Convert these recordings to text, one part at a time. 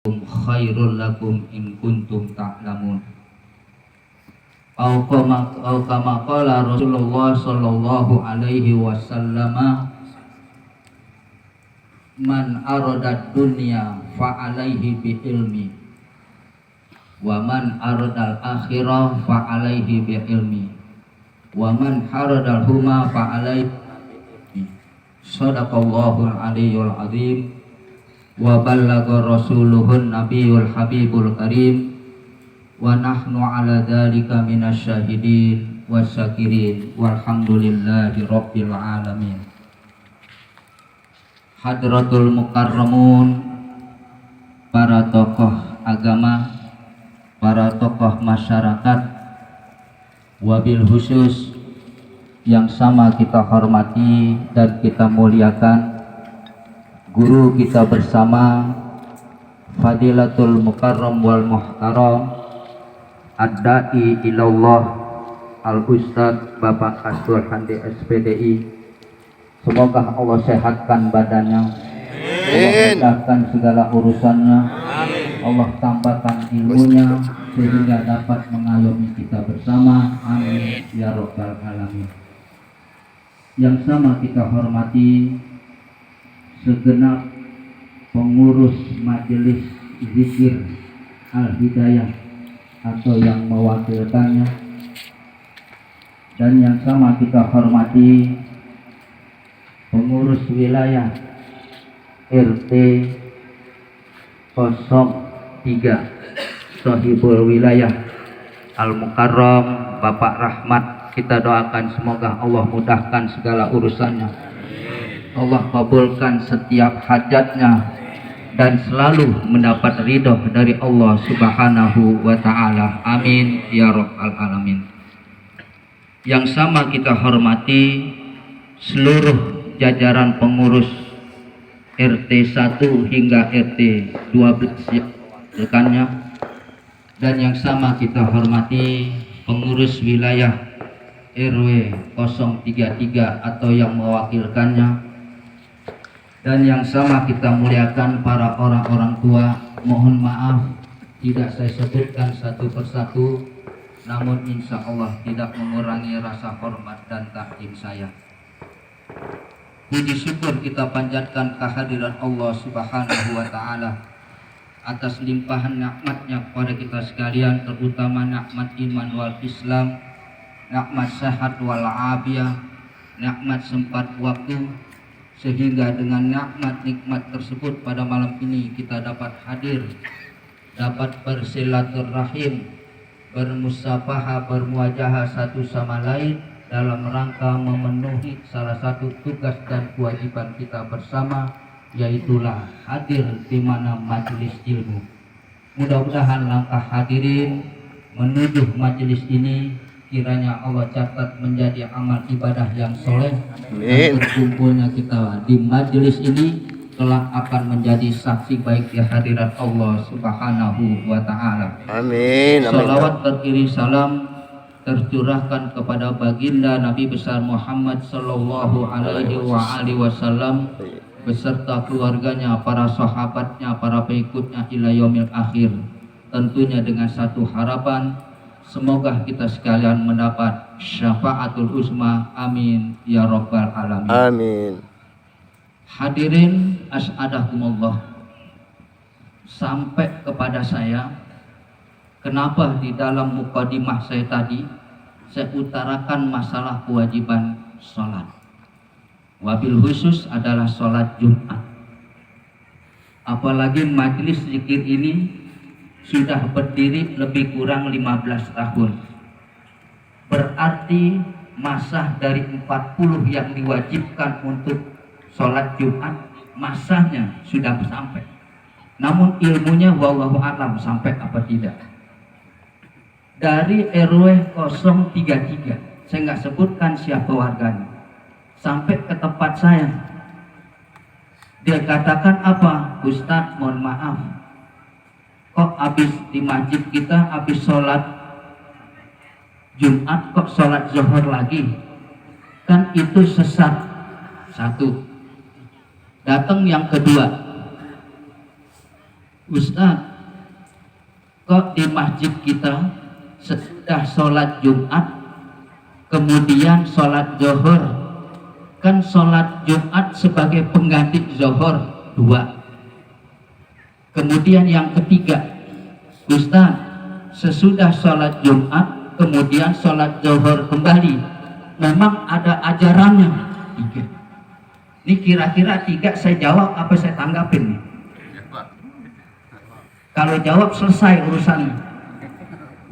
khairul lakum in kuntum ta'lamun. Au kama qala Rasulullah sallallahu alaihi wasallam, man arada dunya fa alaihi bi ilmi wa man arada al akhirah fa alaihi bi ilmi wa man harada huma fa alaihi. Sadaqallahul aliyyul azim wa ballagha rasuluhun nabiyul habibul karim wa nahnu ala dzalika minasyahidin wasyakirin walhamdulillahi rabbil alamin. Hadratul mukarramun, para tokoh agama, para tokoh masyarakat, wabil khusus yang sama kita hormati dan kita muliakan guru kita bersama, Fadilatul Mukarram wal Muhtaram Ad-Da'i Ilallah Al-Ustadz Bapak Aswar Handi SPDI. Semoga Allah sehatkan badannya, Allah mudahkan segala urusannya, Allah tambahkan ilmunya sehingga dapat mengayomi kita bersama, amin ya rabbal alamin. Yang sama kita hormati segenap pengurus majelis zikir Al-Hidayah atau yang mewakilkannya, dan yang sama kita hormati pengurus wilayah RT 03 Sohibul Wilayah Al-Mukarram Bapak Rahmat. Kita doakan semoga Allah mudahkan segala urusannya, Allah kabulkan setiap hajatnya, dan selalu mendapat ridho dari Allah subhanahu wa ta'ala, amin ya rabbal alamin. Yang sama kita hormati seluruh jajaran pengurus RT 1 hingga RT 12 yang mewakilkannya, dan yang sama kita hormati pengurus wilayah RW 033 atau yang mewakilkannya, dan yang sama kita muliakan para orang-orang tua. Mohon maaf tidak saya sebutkan satu persatu, namun insya Allah tidak mengurangi rasa hormat dan takdim saya. Puji syukur kita panjatkan kehadiran Allah subhanahu wa ta'ala atas limpahan nikmatnya kepada kita sekalian, terutama nikmat iman wal Islam, nikmat sehat wal afiyah, nikmat sempat waktu, sehingga dengan nikmat tersebut pada malam ini kita dapat hadir, dapat bersilaturahim, bermusafahah, bermuajahah satu sama lain dalam rangka memenuhi salah satu tugas dan kewajiban kita bersama, yaitulah hadir di mana majelis ilmu. Mudah-mudahan langkah hadirin menuju majelis ini kiranya Allah catat menjadi amal ibadah yang soleh, dan berkumpulnya kita di majelis ini kelak akan menjadi saksi baik di hadirat Allah subhanahu wa ta'ala, amin. Salawat terkirim salam tercurahkan kepada baginda Nabi besar Muhammad sallallahu alaihi wasallam beserta keluarganya, para sahabatnya, para pengikutnya ila yaumil akhir, tentunya dengan satu harapan, semoga kita sekalian mendapat syafaatul uzma, amin ya rabbal alamin, amin. Hadirin as'adakumullah, sampai kepada saya kenapa di dalam mukadimah saya tadi saya utarakan masalah kewajiban sholat, wabil khusus adalah sholat Jumat. Apalagi majelis zikir ini sudah berdiri lebih kurang 15 tahun. Berarti masa dari 40 yang diwajibkan untuk sholat Jumat, masanya sudah sampai. Namun ilmunya wallahu a'lam sampai apa tidak. Dari RW 033, saya nggak sebutkan siapa warganya, sampai ke tempat saya, dia katakan apa? Ustadz, mohon maaf, kok habis di masjid kita habis sholat Jumat kok sholat zuhur lagi, kan itu sesat. Satu. Datang yang kedua, Ustaz, kok di masjid kita sesudah sholat Jumat kemudian sholat zuhur, kan sholat Jumat sebagai pengganti zuhur 2, kemudian yang ketiga, Ustaz, sesudah sholat Jumat kemudian sholat zuhur kembali, memang ada ajarannya 3. Ini kira-kira 3 saya jawab apa saya tanggapin nih? Kalau jawab selesai urusannya,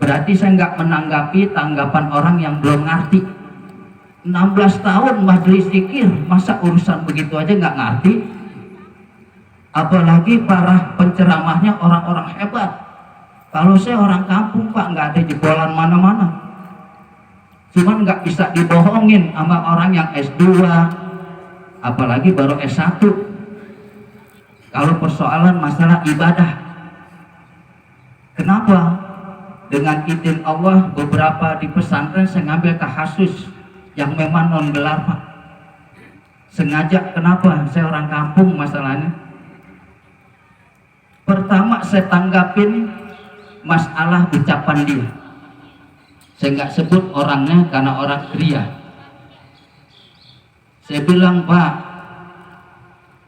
berarti saya nggak menanggapi tanggapan orang yang belum ngerti. 16 tahun majelis zikir, masa urusan begitu aja nggak ngerti? Apalagi para penceramahnya orang-orang hebat. Kalau saya orang kampung Pak, nggak ada jebolan mana-mana. Cuman nggak bisa dibohongin sama orang yang S2, apalagi baru S1. Kalau persoalan masalah ibadah, kenapa? Dengan izin Allah beberapa di pesantren saya ngambil tahasus yang memang non gelar Pak. Sengaja, kenapa? Saya orang kampung masalahnya. Pertama saya tanggapin masalah ucapan dia. Saya nggak sebut orangnya karena orang Kriya. Saya bilang, Pak,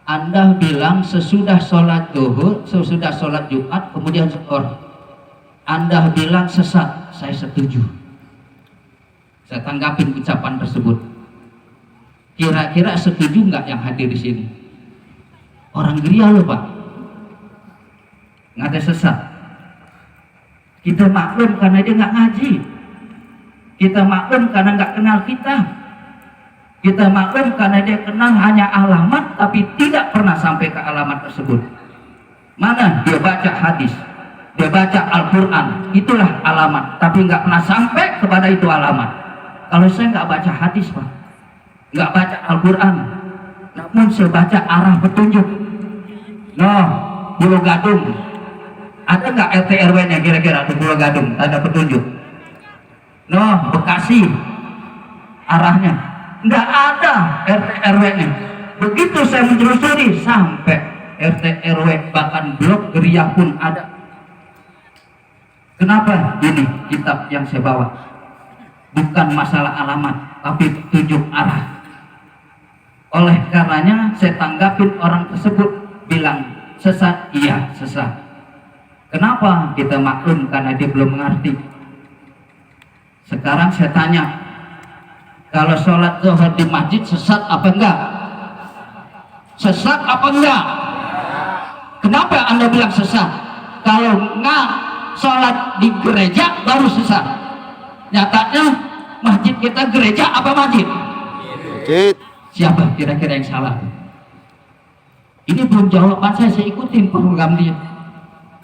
Anda bilang sesudah sholat zuhur, sesudah sholat Jumat kemudian zuhur, Anda bilang sesat. Saya setuju. Saya tanggapin ucapan tersebut. Kira-kira setuju nggak yang hadir di sini? Orang Kriya loh Pak, nggak ada sesat. Kita maklum karena dia nggak ngaji. Kita maklum karena nggak kenal kita. Kita maklum karena dia kenal hanya alamat tapi tidak pernah sampai ke alamat tersebut. Mana dia baca hadis, dia baca Al-Quran, itulah alamat, tapi nggak pernah sampai kepada itu alamat. Kalau saya nggak baca hadis Pak, nggak baca Al-Quran, namun saya baca arah petunjuk. Noh, Pulau Gadung, ada nggak RT RW-nya kira-kira di Pulau Gadung ada petunjuk? Noh, Bekasi, arahnya nggak ada RT RW-nya. Begitu saya menelusuri sampai RT RW, bahkan blok geria pun ada. Kenapa? Ini kitab yang saya bawa bukan masalah alamat tapi petunjuk arah. Oleh karenanya saya tanggapin orang tersebut bilang sesat, iya sesat. Kenapa? Kita maklum karena dia belum mengerti. Sekarang saya tanya, kalau sholat zuhur di masjid sesat apa enggak? Sesat apa enggak? Kenapa Anda bilang sesat? Kalau enggak sholat di gereja baru sesat. Nyatanya masjid kita gereja apa masjid? Masjid. Siapa kira-kira yang salah? Ini belum jawaban saya ikutin program dia.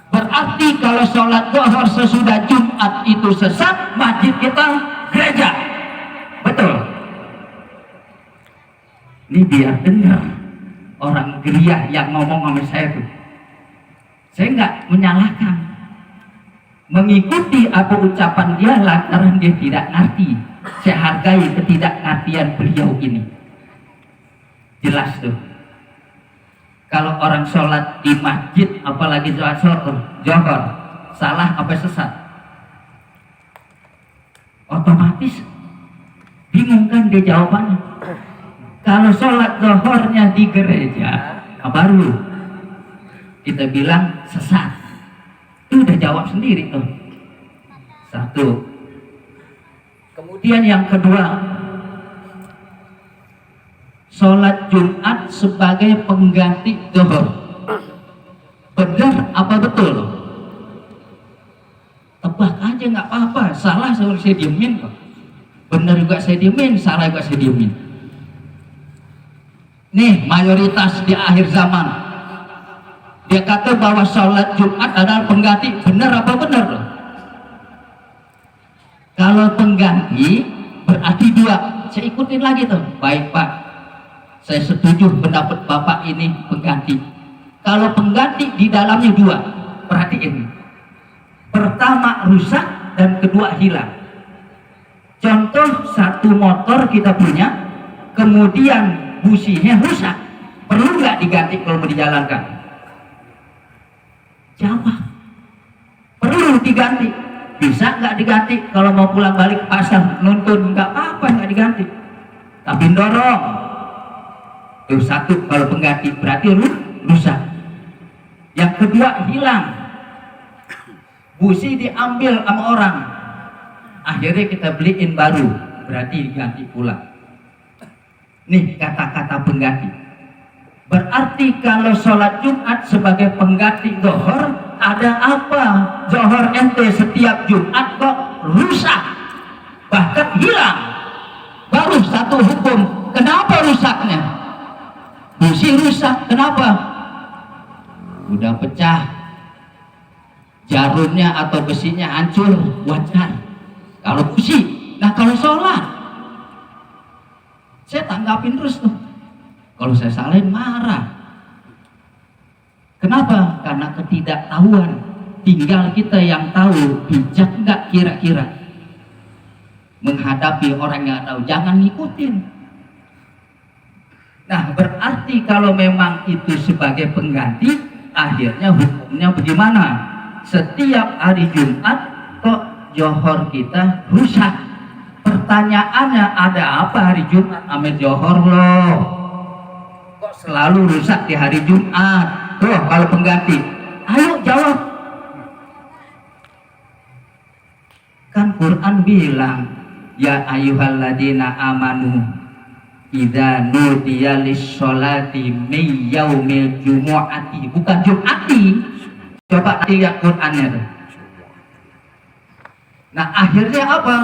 Berarti kalau sholat zuhur sesudah Jumat itu sesat, masjid kita gereja. Betul. Ini biar dengar orang geria yang ngomong sama saya tuh. Saya nggak menyalahkan, mengikuti apa ucapan dia lantaran dia tidak ngerti. Saya hargai ketidakngertian beliau ini. Jelas tuh. Kalau orang sholat di masjid, apalagi sholat zuhur, salah apa sesat? Otomatis bingung kan dia jawabannya. Kalau sholat zuhurnya di gereja, baru kita bilang sesat. Itu udah jawab sendiri tuh. Satu. Kemudian yang kedua, sholat Jumat sebagai pengganti zuhur, benar apa betul? Tebak aja nggak apa-apa. Salah saya diemin kok. Benar juga saya diemin, salah juga saya diemin. Nih mayoritas di akhir zaman dia kata bahwa sholat Jumat adalah pengganti. Benar apa benar loh? Kalau pengganti berarti 2. Saya ikutin lagi tuh. Baik Pak, saya setuju pendapat Bapak ini pengganti. Kalau pengganti di dalamnya 2, perhatiin. Pertama rusak dan kedua hilang. Contoh, satu motor kita punya, kemudian businya rusak, perlu nggak diganti kalau mau dijalankan? Jawab. Perlu diganti. Bisa nggak diganti? Kalau mau pulang balik pasar nuntun nggak apa-apa, nggak diganti. Tapi dorong. Itu satu, kalau pengganti berarti rusak. Yang kedua, hilang. Busi diambil sama orang. Akhirnya kita beliin baru, berarti diganti pula. Nih kata-kata pengganti. Berarti kalau sholat Jumat sebagai pengganti zuhur, ada apa? Zuhur ente setiap Jumat kok rusak, bahkan hilang. Baru satu hukum. Kenapa rusaknya? Busi rusak. Kenapa? Udah pecah, jarumnya atau besinya hancur, wajar. Kalau busi. Nah kalau sholat, saya tanggapin terus tuh. Kalau saya salahin marah. Kenapa? Karena ketidaktahuan. Tinggal kita yang tahu, bijak nggak kira-kira menghadapi orang yang tahu. Jangan ngikutin. Nah berarti kalau memang itu sebagai pengganti, akhirnya hukumnya bagaimana? Setiap hari Jumat kok johor kita rusak. Pertanyaannya, ada apa hari Jumat ame johor loh? Kok selalu rusak di hari Jumat? Tuh kalau pengganti, ayo jawab. Kan Quran bilang, ya ayyuhalladzina amanu idza nudiya lis-sholati min yaumil jumu'ati, bukan Jum'ati. Coba lihat Qur'annya tuh. Nah akhirnya apa?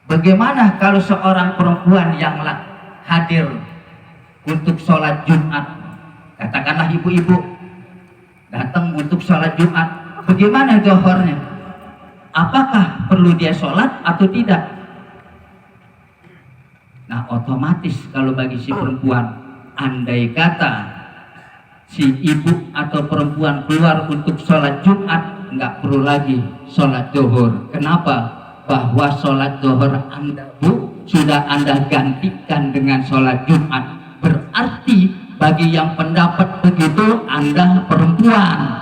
Bagaimana kalau seorang perempuan yang hadir untuk sholat Jumat, katakanlah ibu-ibu datang untuk sholat Jumat, bagaimana johornya? Apakah perlu dia sholat atau tidak? Nah otomatis kalau bagi si perempuan, andai kata si ibu atau perempuan keluar untuk sholat Jumat, nggak perlu lagi sholat zuhur. Kenapa? Bahwa sholat zuhur Anda sudah Anda gantikan dengan sholat Jumat. Berarti bagi yang pendapat begitu, Anda perempuan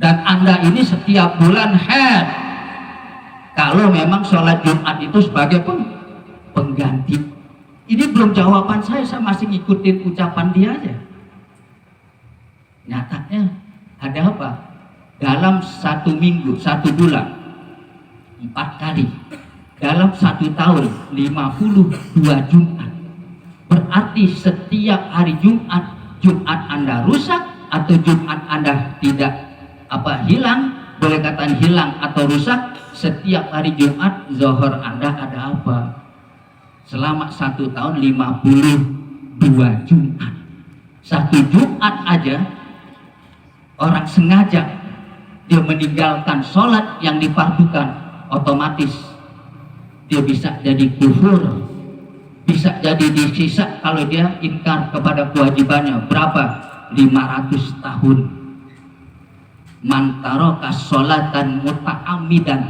dan Anda ini setiap bulan haid. Kalau memang sholat Jumat itu sebagai pengganti. Ini belum jawaban saya masih ngikutin ucapan dia aja. Nyatanya ada apa? Dalam satu minggu, satu bulan, 4 kali. Dalam satu tahun, 52 Jumat. Berarti setiap hari Jumat, Jumat Anda rusak atau Jumat Anda tidak hilang, boleh katakan hilang atau rusak. Setiap hari Jumat, zuhur Anda ada apa? Selama satu tahun 52 Jumat. Satu Jumat aja orang sengaja dia meninggalkan sholat yang difardukan, otomatis dia bisa jadi kufur, bisa jadi disisa kalau dia ingkar kepada kewajibannya. Berapa? 500 tahun. Man taraka sholatan muta'ammidan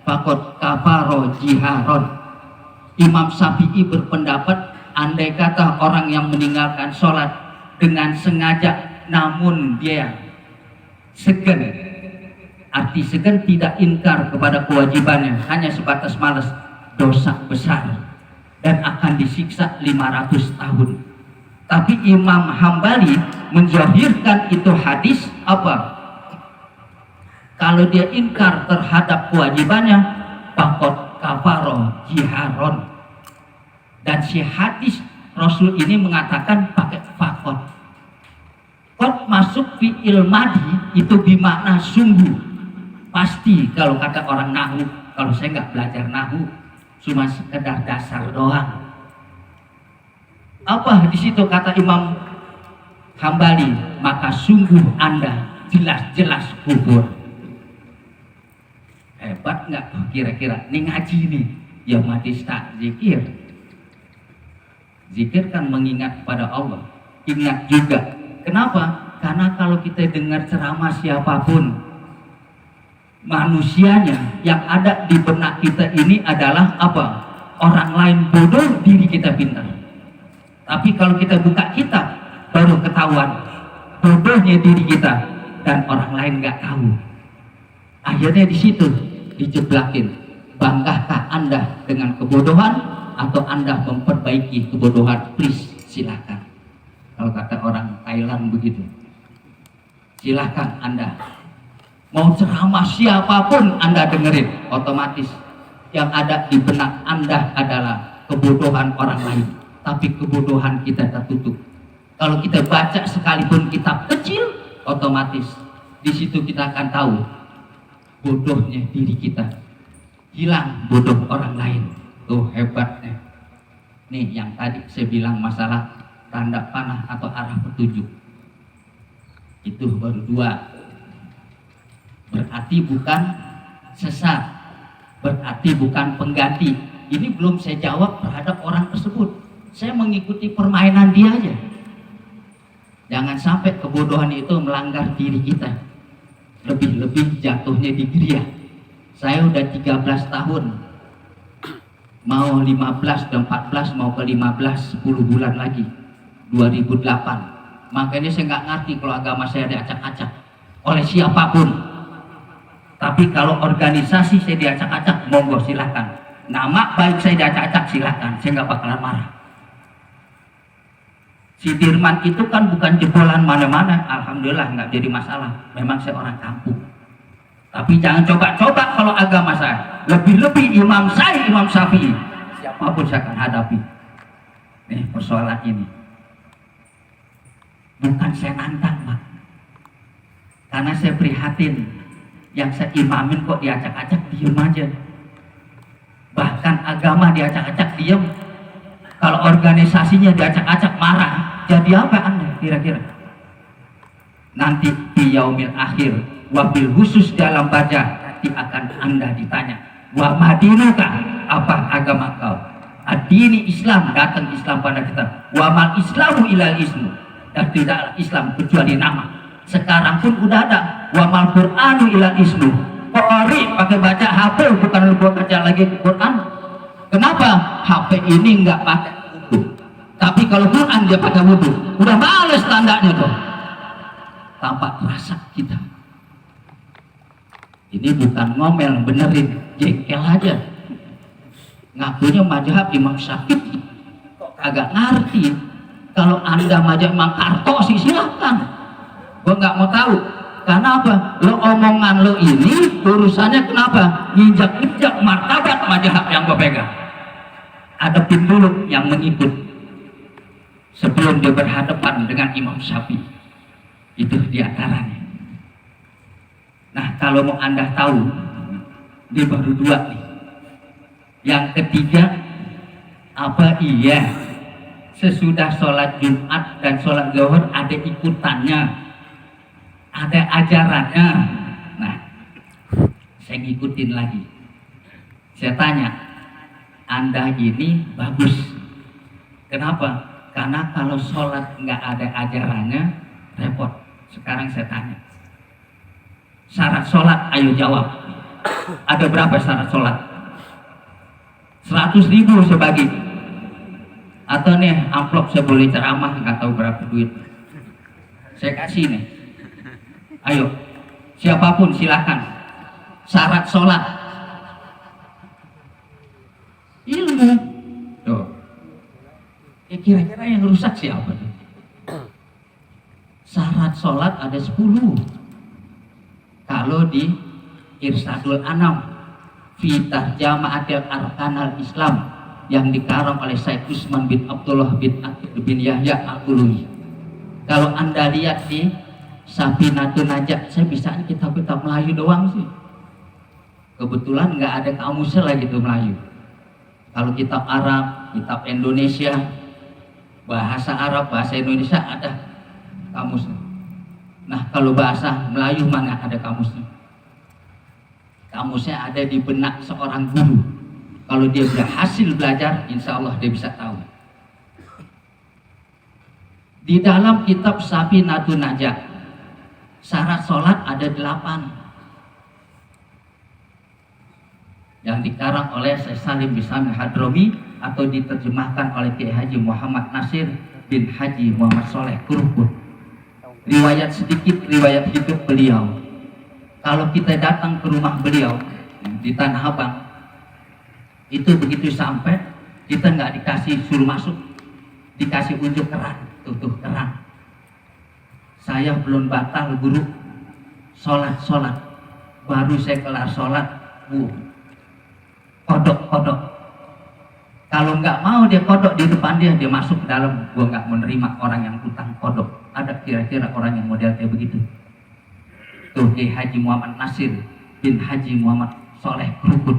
faqad kafara jiharon. Imam Syafi'i berpendapat, andai kata orang yang meninggalkan sholat dengan sengaja namun dia segan, arti segan tidak ingkar kepada kewajibannya, hanya sebatas malas, dosa besar dan akan disiksa 500 tahun. Tapi Imam Hambali menzahirkan itu hadis apa? Kalau dia ingkar terhadap kewajibannya, faqad kafara jiharon. Dan si hadis Rasul ini mengatakan pakai faqad. Qad masuk fi'il madi itu bermakna sungguh, pasti. Kalau kata orang nahwu, kalau saya nggak belajar nahwu, cuma sekedar dasar doang. Apa di situ kata Imam Hambali? Maka sungguh Anda jelas-jelas kufur. Hebat nggak kira-kira? Ini ngaji nih, ya madis tak zikir. Zikir kan mengingat kepada Allah. Ingat juga. Kenapa? Karena kalau kita dengar ceramah siapapun, manusianya yang ada di benak kita ini adalah apa? Orang lain bodoh, diri kita pintar. Tapi kalau kita buka kitab, baru ketahuan bodohnya diri kita dan orang lain nggak tahu. Akhirnya di situ dijeblakin. Bangkahkah Anda dengan kebodohan atau Anda memperbaiki kebodohan? Please, silakan. Kalau kata orang Thailand begitu, silakan Anda mau ceramah siapapun Anda dengerin, otomatis yang ada di benak Anda adalah kebodohan orang lain, tapi kebodohan kita tertutup. Kalau kita baca sekalipun kitab kecil, otomatis di situ kita akan tahu bodohnya diri kita, hilang bodoh orang lain. Tuh hebatnya. Nih yang tadi saya bilang masalah tanda panah atau arah petunjuk, itu baru 2. Berarti bukan sesat, berarti bukan pengganti. Ini belum saya jawab terhadap orang tersebut. Saya mengikuti permainan dia aja. Jangan sampai kebodohan itu melanggar diri kita. Lebih-lebih jatuhnya di geria. Saya udah 13 tahun, mau 15 dan 14, mau ke 15, 10 bulan lagi, 2008. Makanya saya nggak ngerti kalau agama saya diacak-acak oleh siapapun. Tapi kalau organisasi saya diacak-acak, monggo silahkan. Nama baik saya diacak-acak, silahkan. Saya nggak bakalan marah. Si Dirman itu kan bukan jebolan mana-mana, alhamdulillah nggak jadi masalah. Memang saya orang kampung. Tapi jangan coba-coba kalau agama saya. Lebih-lebih imam saya, Imam Syafi'i. Siapapun saya akan hadapi. Nih persoalan ini. Bukan saya nantang, Pak. Karena saya prihatin. Yang saya imamin kok diacak-acak, diem aja. Bahkan agama diacak-acak, diem. Kalau organisasinya diacak-acak, marah. Jadi apa Anda kira-kira? Nanti di yaumil akhir, wabil khusus dalam baca, nanti akan Anda ditanya, wa madinuka, apa agama kau? Ad-dini Islam, datang Islam pada kita. Wa mal islamu ilal ismu, dan tidaklah Islam kecuali nama. Sekarang pun udah ada wa mal Qur'anu ilal ismu. Qori pakai baca HP, bukan buat baca lagi Quran. Kenapa? HP ini nggak pakai wudu, tapi kalau Quran dia pakai wudu. Udah males tandanya tuh. Tampak rasa kita. Ini bukan ngomel, benerin, jengkel aja. Ngakunya mazhab Imam Syafi'i, kok kagak ngerti. Kalau Anda mazhab Imam Kartosi silahkan, gua nggak mau tahu. Karena apa? Lo omongan lo ini urusannya kenapa? Nginjak-injak martabat mazhab yang gua pegang. Adepin dulu yang mengikut sebelum dia berhadapan dengan Imam Syafi'i. Itu diantaranya. Nah, kalau mau Anda tahu, ini baru 2 nih. Yang ketiga, apa iya sesudah sholat Jumat dan sholat zuhur ada ikutannya, ada ajarannya? Nah, saya ngikutin lagi. Saya tanya, Anda ini bagus. Kenapa? Karena kalau sholat nggak ada ajarannya, repot. Sekarang saya tanya, syarat sholat, ayo jawab. Ada berapa syarat sholat? 100.000 saya bagi. Atau nih amplop saya boleh ceramah, nggak tahu berapa duit. Saya kasih nih. Ayo, siapapun silakan. Syarat sholat, ilmu. Tuh. Kira-kira yang rusak siapa? Syarat sholat ada 10. Kalau di Irsadul Anam fi Tarjamaatil Arkanal Islam yang dikarang oleh Syekh Usman bin Abdullah bin Yahya Al-Quluwi. Kalau Anda lihat di Safinatun Najah, saya bisa kitab-kitab Melayu doang sih. Kebetulan nggak ada kamusnya lagi tuh Melayu. Kalau kitab Arab, kitab Indonesia, bahasa Arab, bahasa Indonesia ada kamusnya. Nah, kalau bahasa Melayu mana ada kamusnya? Kamusnya ada di benak seorang guru. Kalau dia berhasil belajar, insya Allah dia bisa tahu. Di dalam kitab Safinatun Najah, syarat sholat ada 8 yang dikarang oleh Syekh Salim bin Samil Hadromi atau diterjemahkan oleh Kiai Haji Muhammad Nasir bin Haji Muhammad Soleh Kurupun. riwayat sedikit riwayat hidup beliau. Kalau kita datang ke rumah beliau di Tanah Abang, itu begitu sampai kita nggak dikasih suruh masuk, dikasih unjuk keran, tutup keran. Saya belum batal guru sholat, baru saya kelar sholat, kodok. Kalau nggak mau dia kodok di depan dia masuk ke dalam. Gua nggak menerima orang yang utang kodok. Ada kira-kira orang yang model kayak begitu? Tuh Kiai Haji Muhammad Nasir bin Haji Muhammad Soleh Krukut,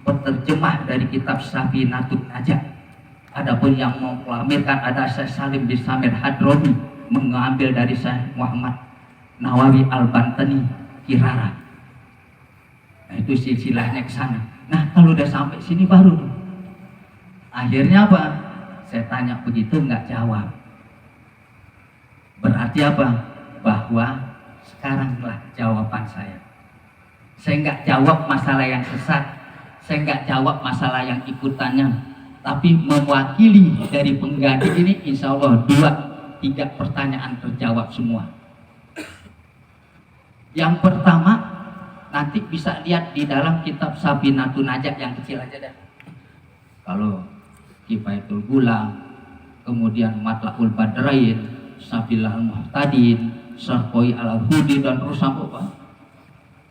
penerjemah dari kitab Safinatun Najah. Adapun yang mengklamirkan ada Syekh Salim bin Samir Hadromi, mengambil dari Syekh Muhammad Nawawi Al-Bantani Kirara. Nah, itu silsilahnya ke sana. Nah, kalau udah sampai sini baru tuh. Akhirnya apa? Saya tanya begitu nggak jawab. Berarti apa? Bahwa sekaranglah jawaban saya. Saya nggak jawab masalah yang sesat, saya nggak jawab masalah yang ikutannya, tapi mewakili dari pengganti ini, insya Allah 2-3 pertanyaan terjawab semua. Yang pertama, nanti bisa lihat di dalam kitab Safinatun Najah yang kecil aja deh. Kalau Kifayatul Gulam, kemudian Matla'ul Badrain, Sabilal Muhtadin, Sarkoi Al-Hudi, dan terus sampai Pak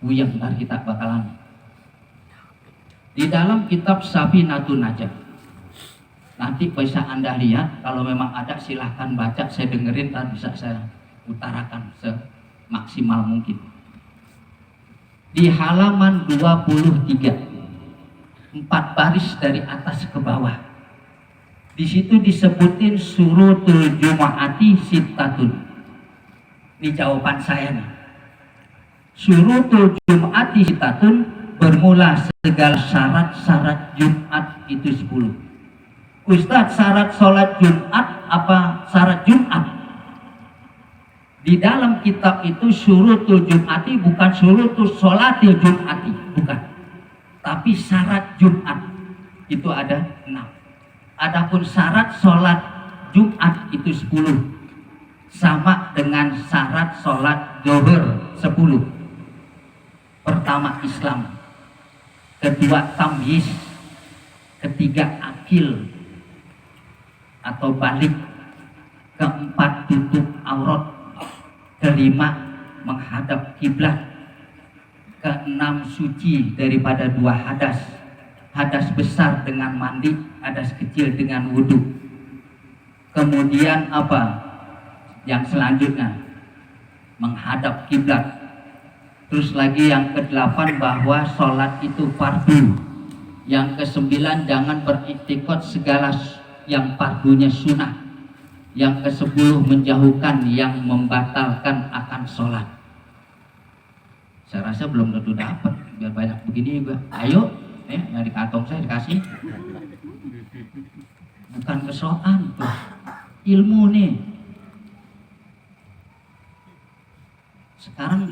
Wuyang, ntar kita bakalan di dalam kitab Safinatun Najah. Nanti bisa Anda lihat, kalau memang ada silahkan baca, saya dengerin, dan bisa saya utarakan semaksimal mungkin. Di halaman 23, 4 baris dari atas ke bawah, di situ disebutin surutul Jumu'ati sittatun. Ini jawaban saya nih. Surutul Jumu'ati sittatun, bermula segala syarat-syarat Jumat itu 10. Ustadz, syarat sholat Jumat apa syarat Jumat? Di dalam kitab itu syurutul Jum'ati bukan syurutul sholatil Jum'ati, bukan. Tapi syarat Jumat itu ada 6. Adapun syarat sholat Jumat itu 10. Sama dengan syarat sholat zuhur 10. Pertama Islam, kedua tamyiz, ketiga akil atau balik, keempat tutup aurat, kelima menghadap kiblat, keenam suci daripada 2 hadas, hadas besar dengan mandi, hadas kecil dengan wudhu. Kemudian apa yang selanjutnya? Menghadap kiblat. Terus lagi yang ke-8 bahwa sholat itu fardu. Yang ke-9 jangan beriktikad segala yang fardunya sunnah. Yang ke-10 menjauhkan yang membatalkan akan sholat. Saya rasa belum tentu dapat, biar banyak begini juga. Ayo, yang di kantong saya dikasih. Bukan kesokan tuh, ilmu nih. Sekarang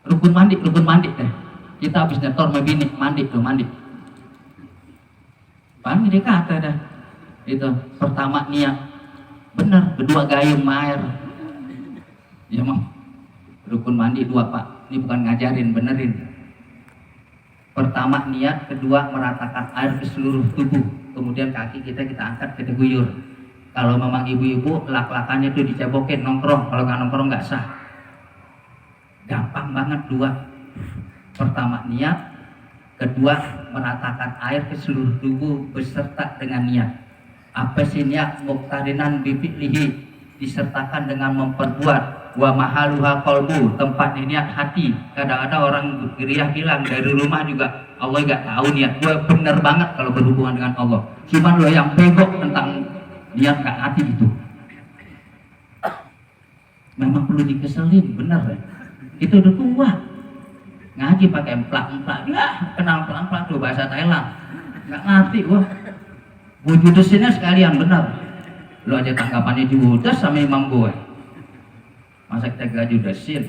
rukun mandi deh. Kita habis nyetor sama bini, mandi. Mandi dia kata dah. Itu pertama niat benar, kedua gayung air. Ya mah, rukun mandi 2 Pak. Ini bukan ngajarin, benerin. Pertama niat, kedua meratakan air ke seluruh tubuh, kemudian kaki kita angkat ke deguyur. Kalau memang ibu-ibu lak-lakannya itu dicebokin, nongkrong. Kalau nggak nongkrong nggak sah. Gampang banget 2. Pertama niat, kedua meratakan air ke seluruh tubuh beserta dengan niat. Apa sih niat? Muqtarinan bifi'lihi, disertakan dengan memperbuat. Wa mahaluha qalbu, tempat niat hati. Kadang-kadang orang geriah bilang dari rumah juga Allah nggak tahu niat gue. Bener banget kalau berhubungan dengan Allah. Cuman lo yang bengkok tentang niat nggak hati itu. Memang perlu dikeselin, bener ya. Itu udah tua. Ngaji pakai emplak-emplak, kenal emplak-emplak tuh bahasa Thailand. Nggak ngerti gua. Gua judesinnya sekalian, bener. Lo aja tanggapannya judes sama imam gue. Masa kita gak judesin?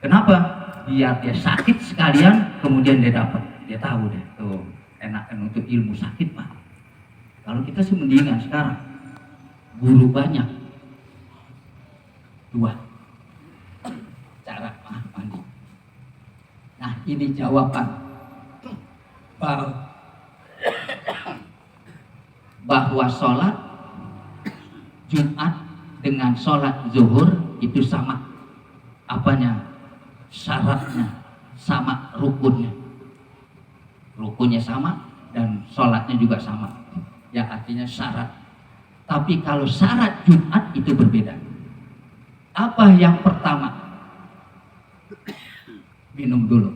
Kenapa? Biar dia sakit sekalian, kemudian dia dapat. Dia tahu deh, tuh enakan untuk ilmu sakit Pak. Kalau kita sih mendingan sekarang, guru banyak, Dua cara mandi. Nah, ini jawaban bahwa sholat Jumat dengan sholat zuhur itu sama apanya, syaratnya sama, rukunnya sama dan sholatnya juga sama, ya artinya syarat. Tapi kalau syarat Jumat itu berbeda. Apa yang pertama? Minum dulu.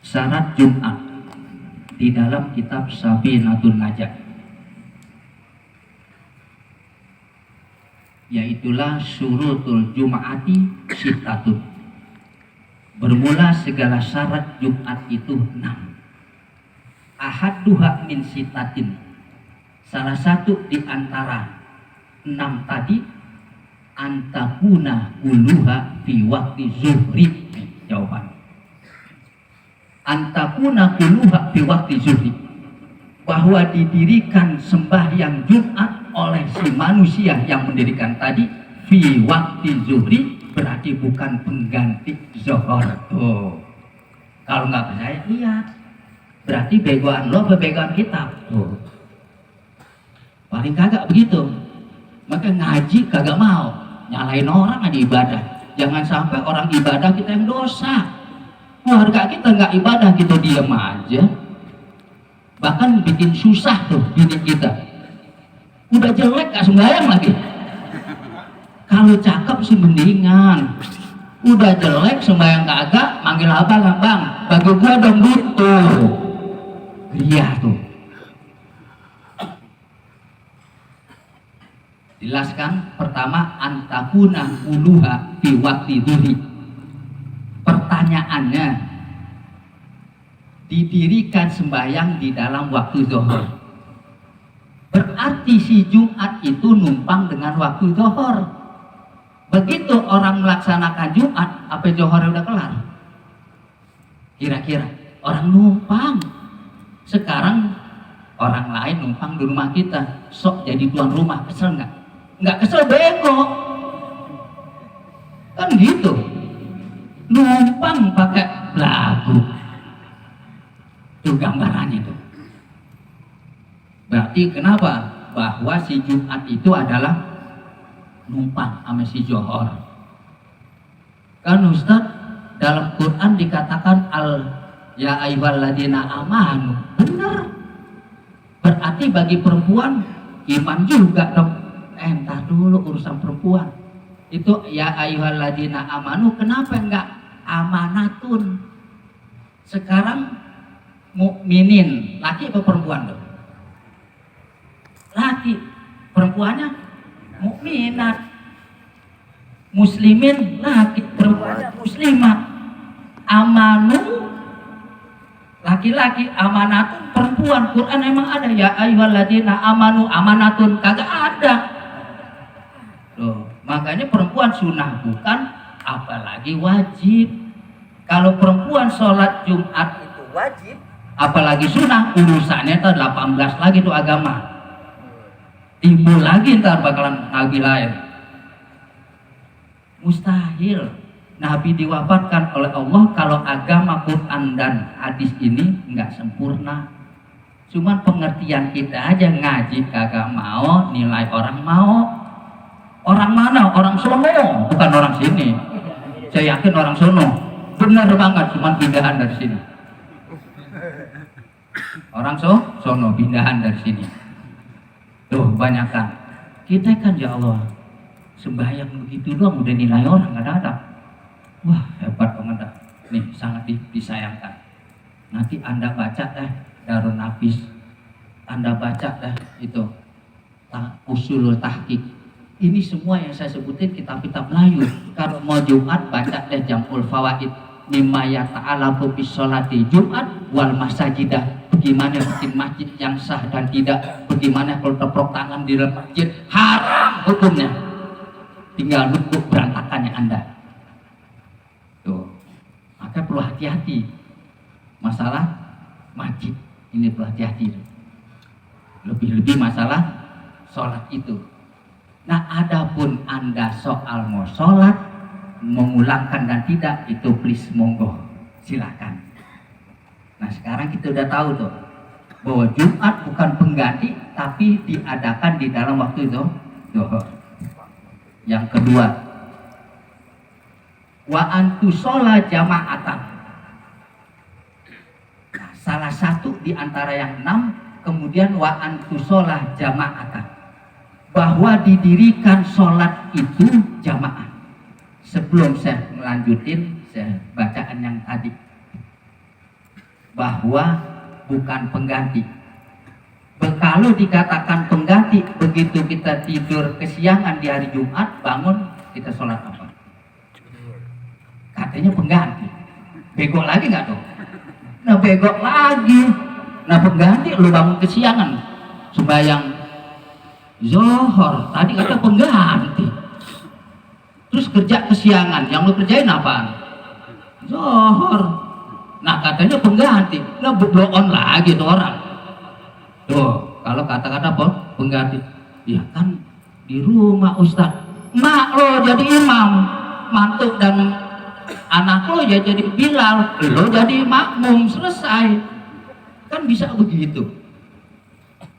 Syarat Jumat di dalam kitab Safinatun Najah, yaitulah syurutul Jum'ati sittatun. Bermula segala syarat Jumat itu 6. Ahaduha min sittatin. Salah satu di antara 6 tadi, antakuna kuluha fi waktu zuhri. Jawaban. Antakuna kuluha fi waktu zuhri. Bahwa didirikan sembahyang Jumat oleh si manusia yang mendirikan tadi fi waktu zuhri, berarti bukan pengganti zuhur. Tuh, kalau nggak percaya lihat, berarti begoan lo begoan kita. Tuh, paling kagak begitu. Maka ngaji kagak mau nyalain orang aja ibadah. Jangan sampai orang ibadah kita yang dosa. Warga kita nggak ibadah, kita diam aja. Bahkan bikin susah tuh diri kita. Udah jelek gak sembahyang lagi. Kalau cakep sih mendingan. Udah jelek sembahyang kagak, manggil abang, bang, bagi gua dong butuh. Iya tuh. Jelaskan pertama, antakuna uluha fi waktu dhuhri. Pertanyaannya, didirikan sembahyang di dalam waktu zuhur. Berarti si Jumat itu numpang dengan waktu zuhur. Begitu orang melaksanakan Jumat, apa zuhur udah kelar? Kira-kira orang numpang. Sekarang orang lain numpang di rumah kita, sok jadi tuan rumah, kesel nggak? Nggak kesel, bego. Kan gitu. Numpang pakai lagu. Itu gambarannya itu. Berarti kenapa? Bahwa si Jumat itu adalah numpang sama si zuhur. Kan Ustaz, dalam Quran dikatakan ya ayyuhalladzina amanu. Benar. Berarti bagi perempuan iman juga dong. Entar dulu urusan perempuan. Itu ya ayyuhalladzina amanu, kenapa enggak amanatun? Sekarang mukminin, laki apa perempuan loh? Laki. Perempuannya mukminat. Muslimin laki, perempuannya muslimat. Amanu laki-laki, amanatun perempuan. Quran emang ada ya ayyuhalladzina amanu, amanatun kagak ada. Loh, makanya perempuan sunnah bukan, apalagi wajib. Kalau perempuan sholat Jumat itu wajib, apalagi sunnah, urusannya itu 18 lagi tuh agama. Timbul lagi ntar bakalan nabi lain. Mustahil Nabi diwafatkan oleh Allah kalau agama Quran dan hadis ini nggak sempurna. Cuman pengertian kita aja, ngaji kagak mau, nilai orang mau. Orang mana? Orang sono, bukan orang sini. Saya yakin orang sono. Benar banget, cuman pindahan dari sini. Orang sono, pindahan dari sini. Tuh, banyakan. Kita kan ya Allah, sembahyang begitu doang udah nilai orang nggak ada. Wah, hebat banget dah. Nih, sangat disayangkan. Nanti Anda baca deh Darun Nafis. Anda baca deh itu Usulul Tahqiq. Ini semua yang saya sebutin kitab-kitab Melayu. Kalau mau Jumat, baca deh Jamul Fawaid. Mimma yata'alafu bis sholati Jumat wal masajidah. Bagaimana bikin masjid yang sah dan tidak. Bagaimana kalau tepuk tangan di dalam masjid. Haram hukumnya. tinggal nunggu berantakannya Anda. Tuh, maka perlu hati-hati masalah masjid ini, perlu hati-hati. Lebih-lebih masalah sholat itu. Nah, adapun Anda soal mau sholat, mengulangkan dan tidak, itu please monggo, silakan. Nah, sekarang kita udah tahu tuh bahwa Jumat bukan pengganti, tapi diadakan di dalam waktu itu zuhur. Yang kedua, wa antu sholat jama'atan. Nah, salah satu di antara yang 6, kemudian wa antu sholat jama'atan, bahwa didirikan sholat itu jamaah. Sebelum saya melanjutin, saya bacaan yang tadi, bahwa bukan pengganti. Kalau dikatakan pengganti, begitu kita tidur kesiangan di hari Jumat, bangun, kita sholat apa? Katanya pengganti. Bego lagi nggak tuh? Nah, bego lagi. Nah, pengganti lu bangun kesiangan, sembahyang zuhur, tadi kata pengganti. Terus kerja kesiangan, yang lu kerjain apaan? Zuhur. Nah, katanya pengganti. Nah, blow on lagi tuh orang. Tuh, kalau kata-kata apa? Pengganti. Ya kan di rumah Ustaz, mak lo jadi imam, mantu dan anak lo ya jadi Bilal, lo jadi makmum, selesai. Kan bisa begitu.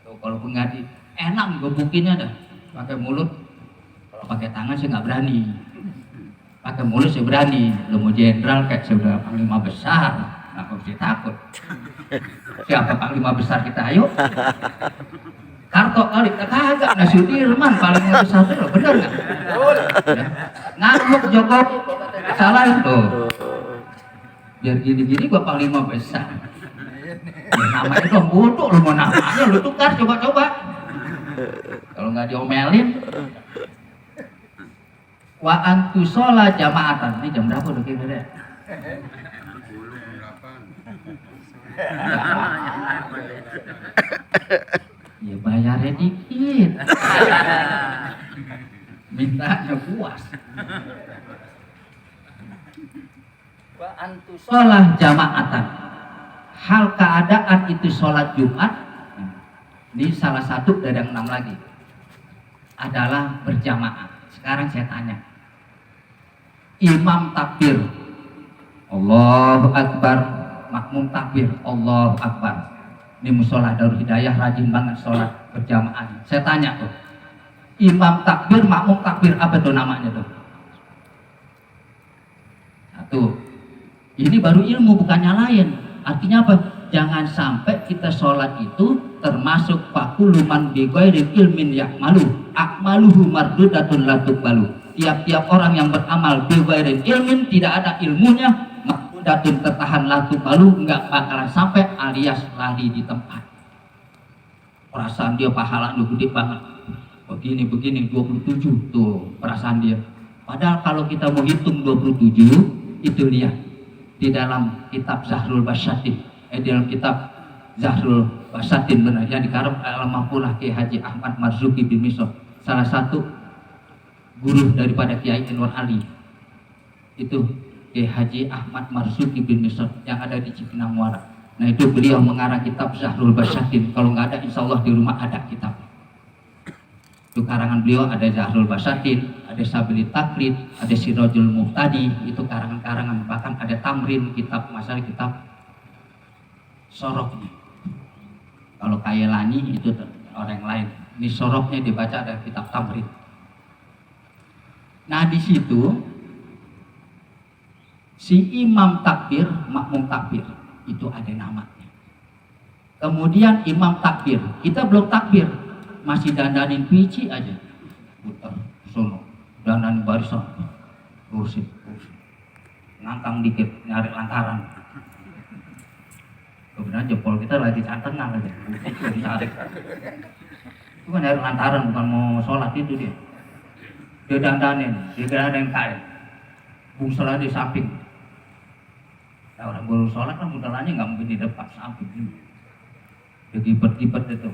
Tuh, kalau pengganti enak gebukinnya dah. Pakai mulut. Kalau pakai tangan saya nggak berani. Pakai mulut saya berani. Lo mau jenderal kayak saudara panglima besar, nggak usah takut. Siapa panglima besar kita? Ayo. Karto kali kagak, nah Sudirman panglima besar itu, bener nggak? Ngamuk Jokowi, salah itu. Biar gini-gini gua panglima besar. Ya, namanya dong bodoh, lu mau namanya lu tukar, coba-coba. Kalau nggak diomelin. Wa antu sholat jama'atan. Ini jam berapa udah kira-kira? Ya bayarnya dikit. Mintanya puas. Wa antu sholat jama'atan. Hal keadaan itu sholat Jumat. Ini salah satu dari yang 6 lagi. Adalah berjamaah. Sekarang saya tanya. Imam takbir, Allahu Akbar, makmum takbir, Allahu Akbar. Ini musola Darul Hidayah rajin banget sholat berjamaah. Saya tanya tuh, imam takbir, makmum takbir, apa tuh namanya tuh? Satu, ini baru ilmu, bukan nyalain. Artinya apa? Jangan sampai kita sholat itu termasuk fakuluman bighairi ilmin yakmalu akmaluhu mardudatun la tuqbalu. Tiap-tiap orang yang beramal bighairi ilmin, tidak ada ilmunya, mardudatun tertahan la tuqbalu, enggak bakalan sampai alias lari di tempat. Perasaan dia pahala lu gede banget. Begini 27 tuh perasaan dia. Padahal kalau kita mau hitung 27, itu lihat di dalam kitab Zahrul Basyatin, di dalam kitab Zahrul Basyatin benar yang dikarang almarhum Kiai Haji Ahmad Marzuki bin Misor, salah satu guru daripada Kiai Anwar Ali. Itu Kiai Haji Ahmad Marzuki bin Misor yang ada di Cipinang Muara. Nah, itu beliau mengarang kitab Zahrul Basyatin. Kalau nggak ada, insya Allah di rumah ada kitab. Itu karangan beliau, ada Zahrul Basyatin, ada Sabili Taklid, ada Sirajul Muhtadi, itu karangan-karangan. Bahkan ada tamrin, kitab masalah kitab soroknya. Kalau Kailani itu orang lain. Ini soroknya dibaca ada kitab tamrin. Nah, di situ si imam takbir, makmum takbir itu ada namanya. Kemudian imam takbir, kita belum takbir, masih dandanin pici aja, putar sono, dandanin barisan, kursi, ngangkang dikit, nyari lantaran. Kemudian jempol kita lagi cantengan aja, itu kan nyari lantaran, bukan mau sholat itu dia. Dia dandanin, dia dandanin kain, bungselnya di samping. Nah, orang baru sholat kan buntelannya nggak mungkin di depan, samping ini. Dia gibet-gibet itu.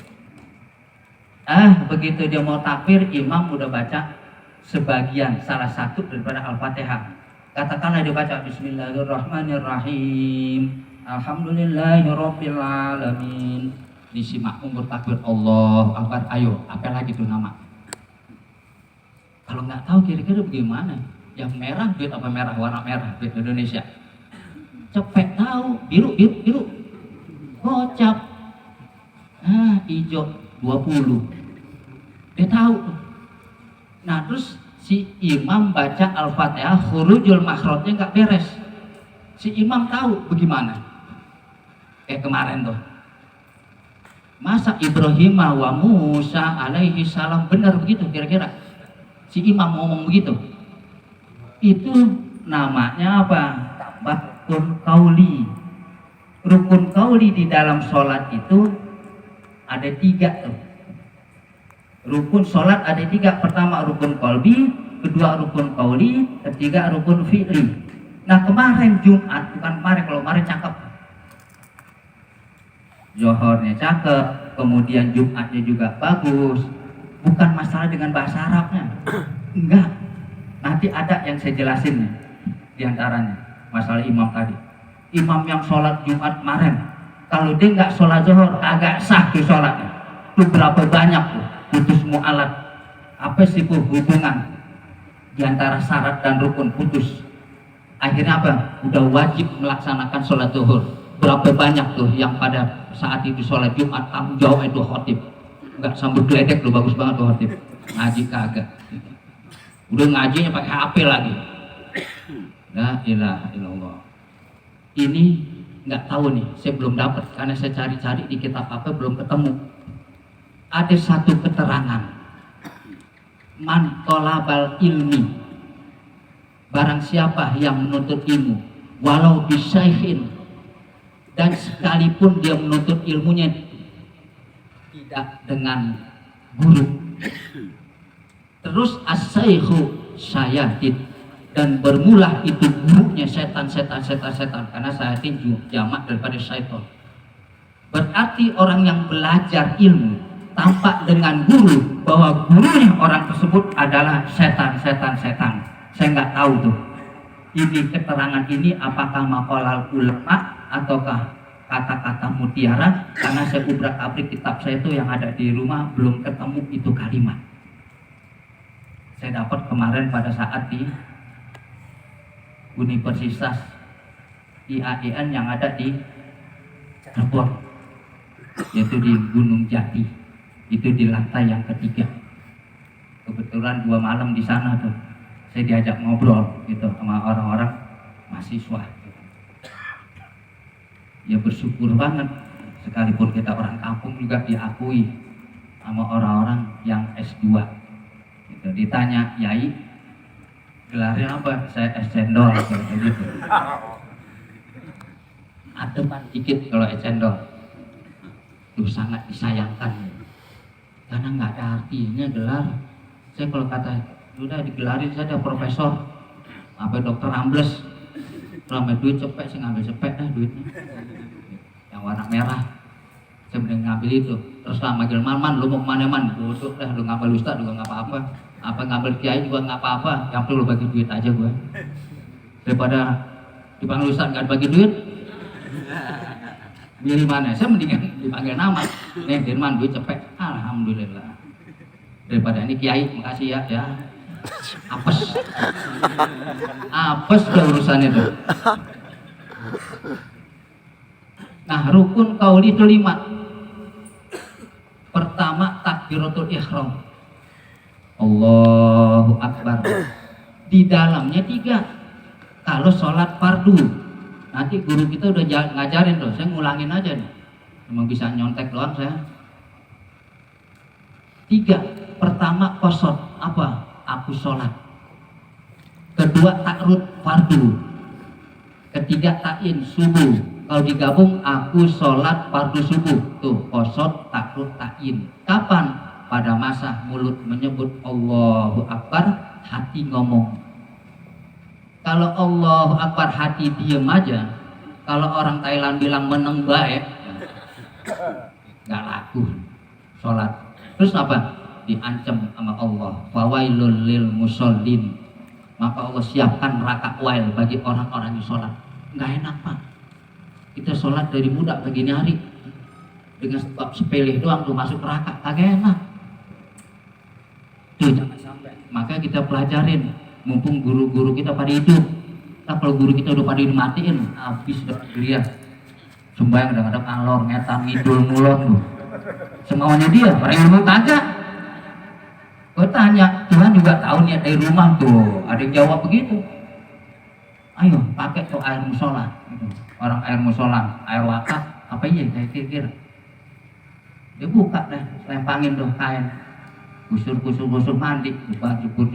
Begitu dia mau takbir, imam udah baca sebagian, salah satu daripada Al-Fatihah. Katakanlah dibaca Bismillahirrahmanirrahim, Alhamdulillahirabbil alamin. Disimak umur takbir Allah Akbar. Ayo, apa lagi tuh nama? Kalau nggak tahu kira-kira bagaimana? Yang merah duit apa merah? Warna merah duit Indonesia. Cepet tahu, biru. Gocap. Hijau 20. Dia tahu. Nah, terus si imam baca Al-Fatihah, khurujul makhrajnya nggak beres. Si imam tahu bagaimana? Kayak kemarin tuh. Masa Ibrahim wa Musa alaihi salam benar begitu kira-kira? Si imam ngomong begitu. Itu namanya apa? Rukun qauli. Rukun qauli di dalam sholat itu ada 3 tuh. Rukun sholat ada 3. Pertama rukun qalbi, kedua rukun qauli, ketiga rukun fi'li. Nah kemarin Jumat, bukan kemarin, kalau kemarin cakep. Zohornya cakep, kemudian Jumatnya juga bagus. Bukan masalah dengan bahasa Arabnya, enggak. Nanti ada yang saya jelasin diantaranya. Masalah imam tadi, imam yang sholat Jumat kemarin, kalau dia nggak sholat zuhur agak sah tuh sholatnya. Tuh berapa banyak tuh putus mu'alaf. Apa sih tuh hubungan diantara syarat dan rukun putus? Akhirnya apa? Udah wajib melaksanakan sholat zuhur. Berapa banyak tuh yang pada saat itu sholat Jumat tanggung jawab itu khotib. Nggak sambut geledek loh, bagus banget tuh khotib. Ngaji kagak. Udah ngajinya pakai HP lagi. La ilaha illallah. Ini nggak tahu nih, saya belum dapat karena saya cari-cari di kitab apa belum ketemu. Ada satu keterangan, man tolabal ilmi, barang siapa yang menuntut ilmu, walau bisyaihin, dan sekalipun dia menuntut ilmunya tidak dengan guru. Terus as-saykhu syayatid, dan bermula itu gurunya setan, karena syaitan jamak daripada syaitan. Berarti orang yang belajar ilmu tampak dengan guru bahwa gurunya orang tersebut adalah setan. Saya nggak tahu tuh ini keterangan ini apakah maqalal ulama ataukah kata-kata mutiara, karena saya ubrak-abrik kitab saya itu yang ada di rumah belum ketemu itu kalimat. Saya dapat kemarin pada saat di Universitas IAIN yang ada di Cirebon, yaitu di Gunung Jati, itu di lantai yang 3. Kebetulan 2 malam di sana tuh saya diajak ngobrol gitu sama orang-orang mahasiswa. Ya bersyukur banget, sekalipun kita orang kampung juga diakui sama orang-orang yang S2 gitu. Ditanya, Yai gelarnya apa? Saya es cendol gitu. Ademan dikit kalau es cendol. Itu sangat disayangkan. Karena nggak ada artinya gelar. Saya kalau kata udah digelarin saja profesor, apa dokter ambles, ramai duit cepet, saya ngambil cepet dah duitnya. Yang warna merah, saya mending ngambil itu. Terus lah manggil man, lu mau kemana man? Busuk dah, lu ngambil ustad juga nggak apa-apa. Apa ngambil kiai juga nggak apa-apa, yang perlu bagi duit aja gue. Daripada dipanggil ustaz nggak bagi duit, milih mana? Saya mendingan dipanggil nama. Nih Dirman duit cepet, alhamdulillah. Daripada ini kiai, makasih ya. Apes ke urusan itu. Nah, rukun qauli itu 5. Pertama takbiratul ihram, Allahu Akbar. Di dalamnya 3. Kalau sholat fardu, nanti guru kita udah ngajarin tuh, saya ngulangin aja nih. Emang bisa nyontek doang saya. 3. Pertama qasad, apa? Aku sholat. Kedua takrut fardu. Ketiga ta'in subuh. Kalau digabung aku sholat fardu subuh. Tuh qasad, takrut, ta'in. Kapan? Pada masa mulut menyebut Allahu Akbar, hati ngomong. Kalau Allahu Akbar hati diem aja, kalau orang Thailand bilang meneng baik, nggak laku sholat. Terus apa? diancam sama Allah, fawailul lil musallin, maka Allah siapkan neraka wail bagi orang-orang yang sholat. Nggak enak Pak, kita sholat dari muda pagi hari dengan sebab sepele doang tuh masuk neraka, kagak enak tuh, jangan sampai. Maka kita pelajarin, mumpung guru-guru kita pada hidup. Nah, kalau guru kita udah pada dimatiin, habis udah dia sembahyang kadang-kadang alor, ngetan, ngidul, mulon tuh semaunya dia, orang ilmu kagak. Gue tanya, Tuhan juga tahu niat dari rumah tuh, ada yang jawab begitu. Ayo pakai tuh air musola, orang air musola, air wakaf, apa iya saya kira. Dia buka deh, lempangin tuh kain, kusur mandi, jubur,